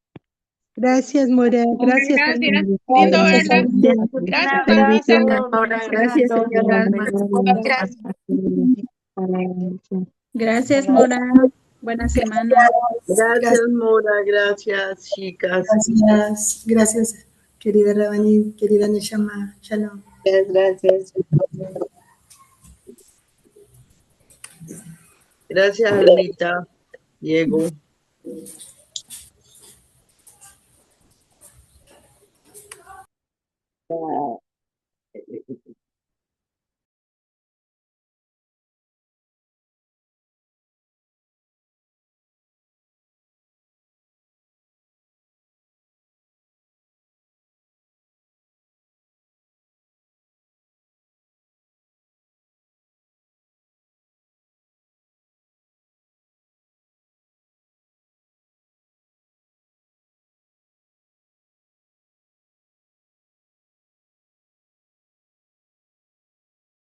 Speaker 6: Gracias, Mora. Gracias.
Speaker 8: Gracias. Lindo
Speaker 6: Gracias,
Speaker 8: verla.
Speaker 6: Alma.
Speaker 2: Un
Speaker 8: Gracias,
Speaker 2: abrazo,
Speaker 8: Almita.
Speaker 5: Gracias, señora Alma.
Speaker 4: Gracias.
Speaker 8: Gracias, Mora. Buena semana.
Speaker 9: Gracias, Mora, gracias, chicas.
Speaker 10: Gracias, querida Rabani, querida Neshama. Shalom.
Speaker 5: Gracias.
Speaker 9: Gracias, Almita, Diego.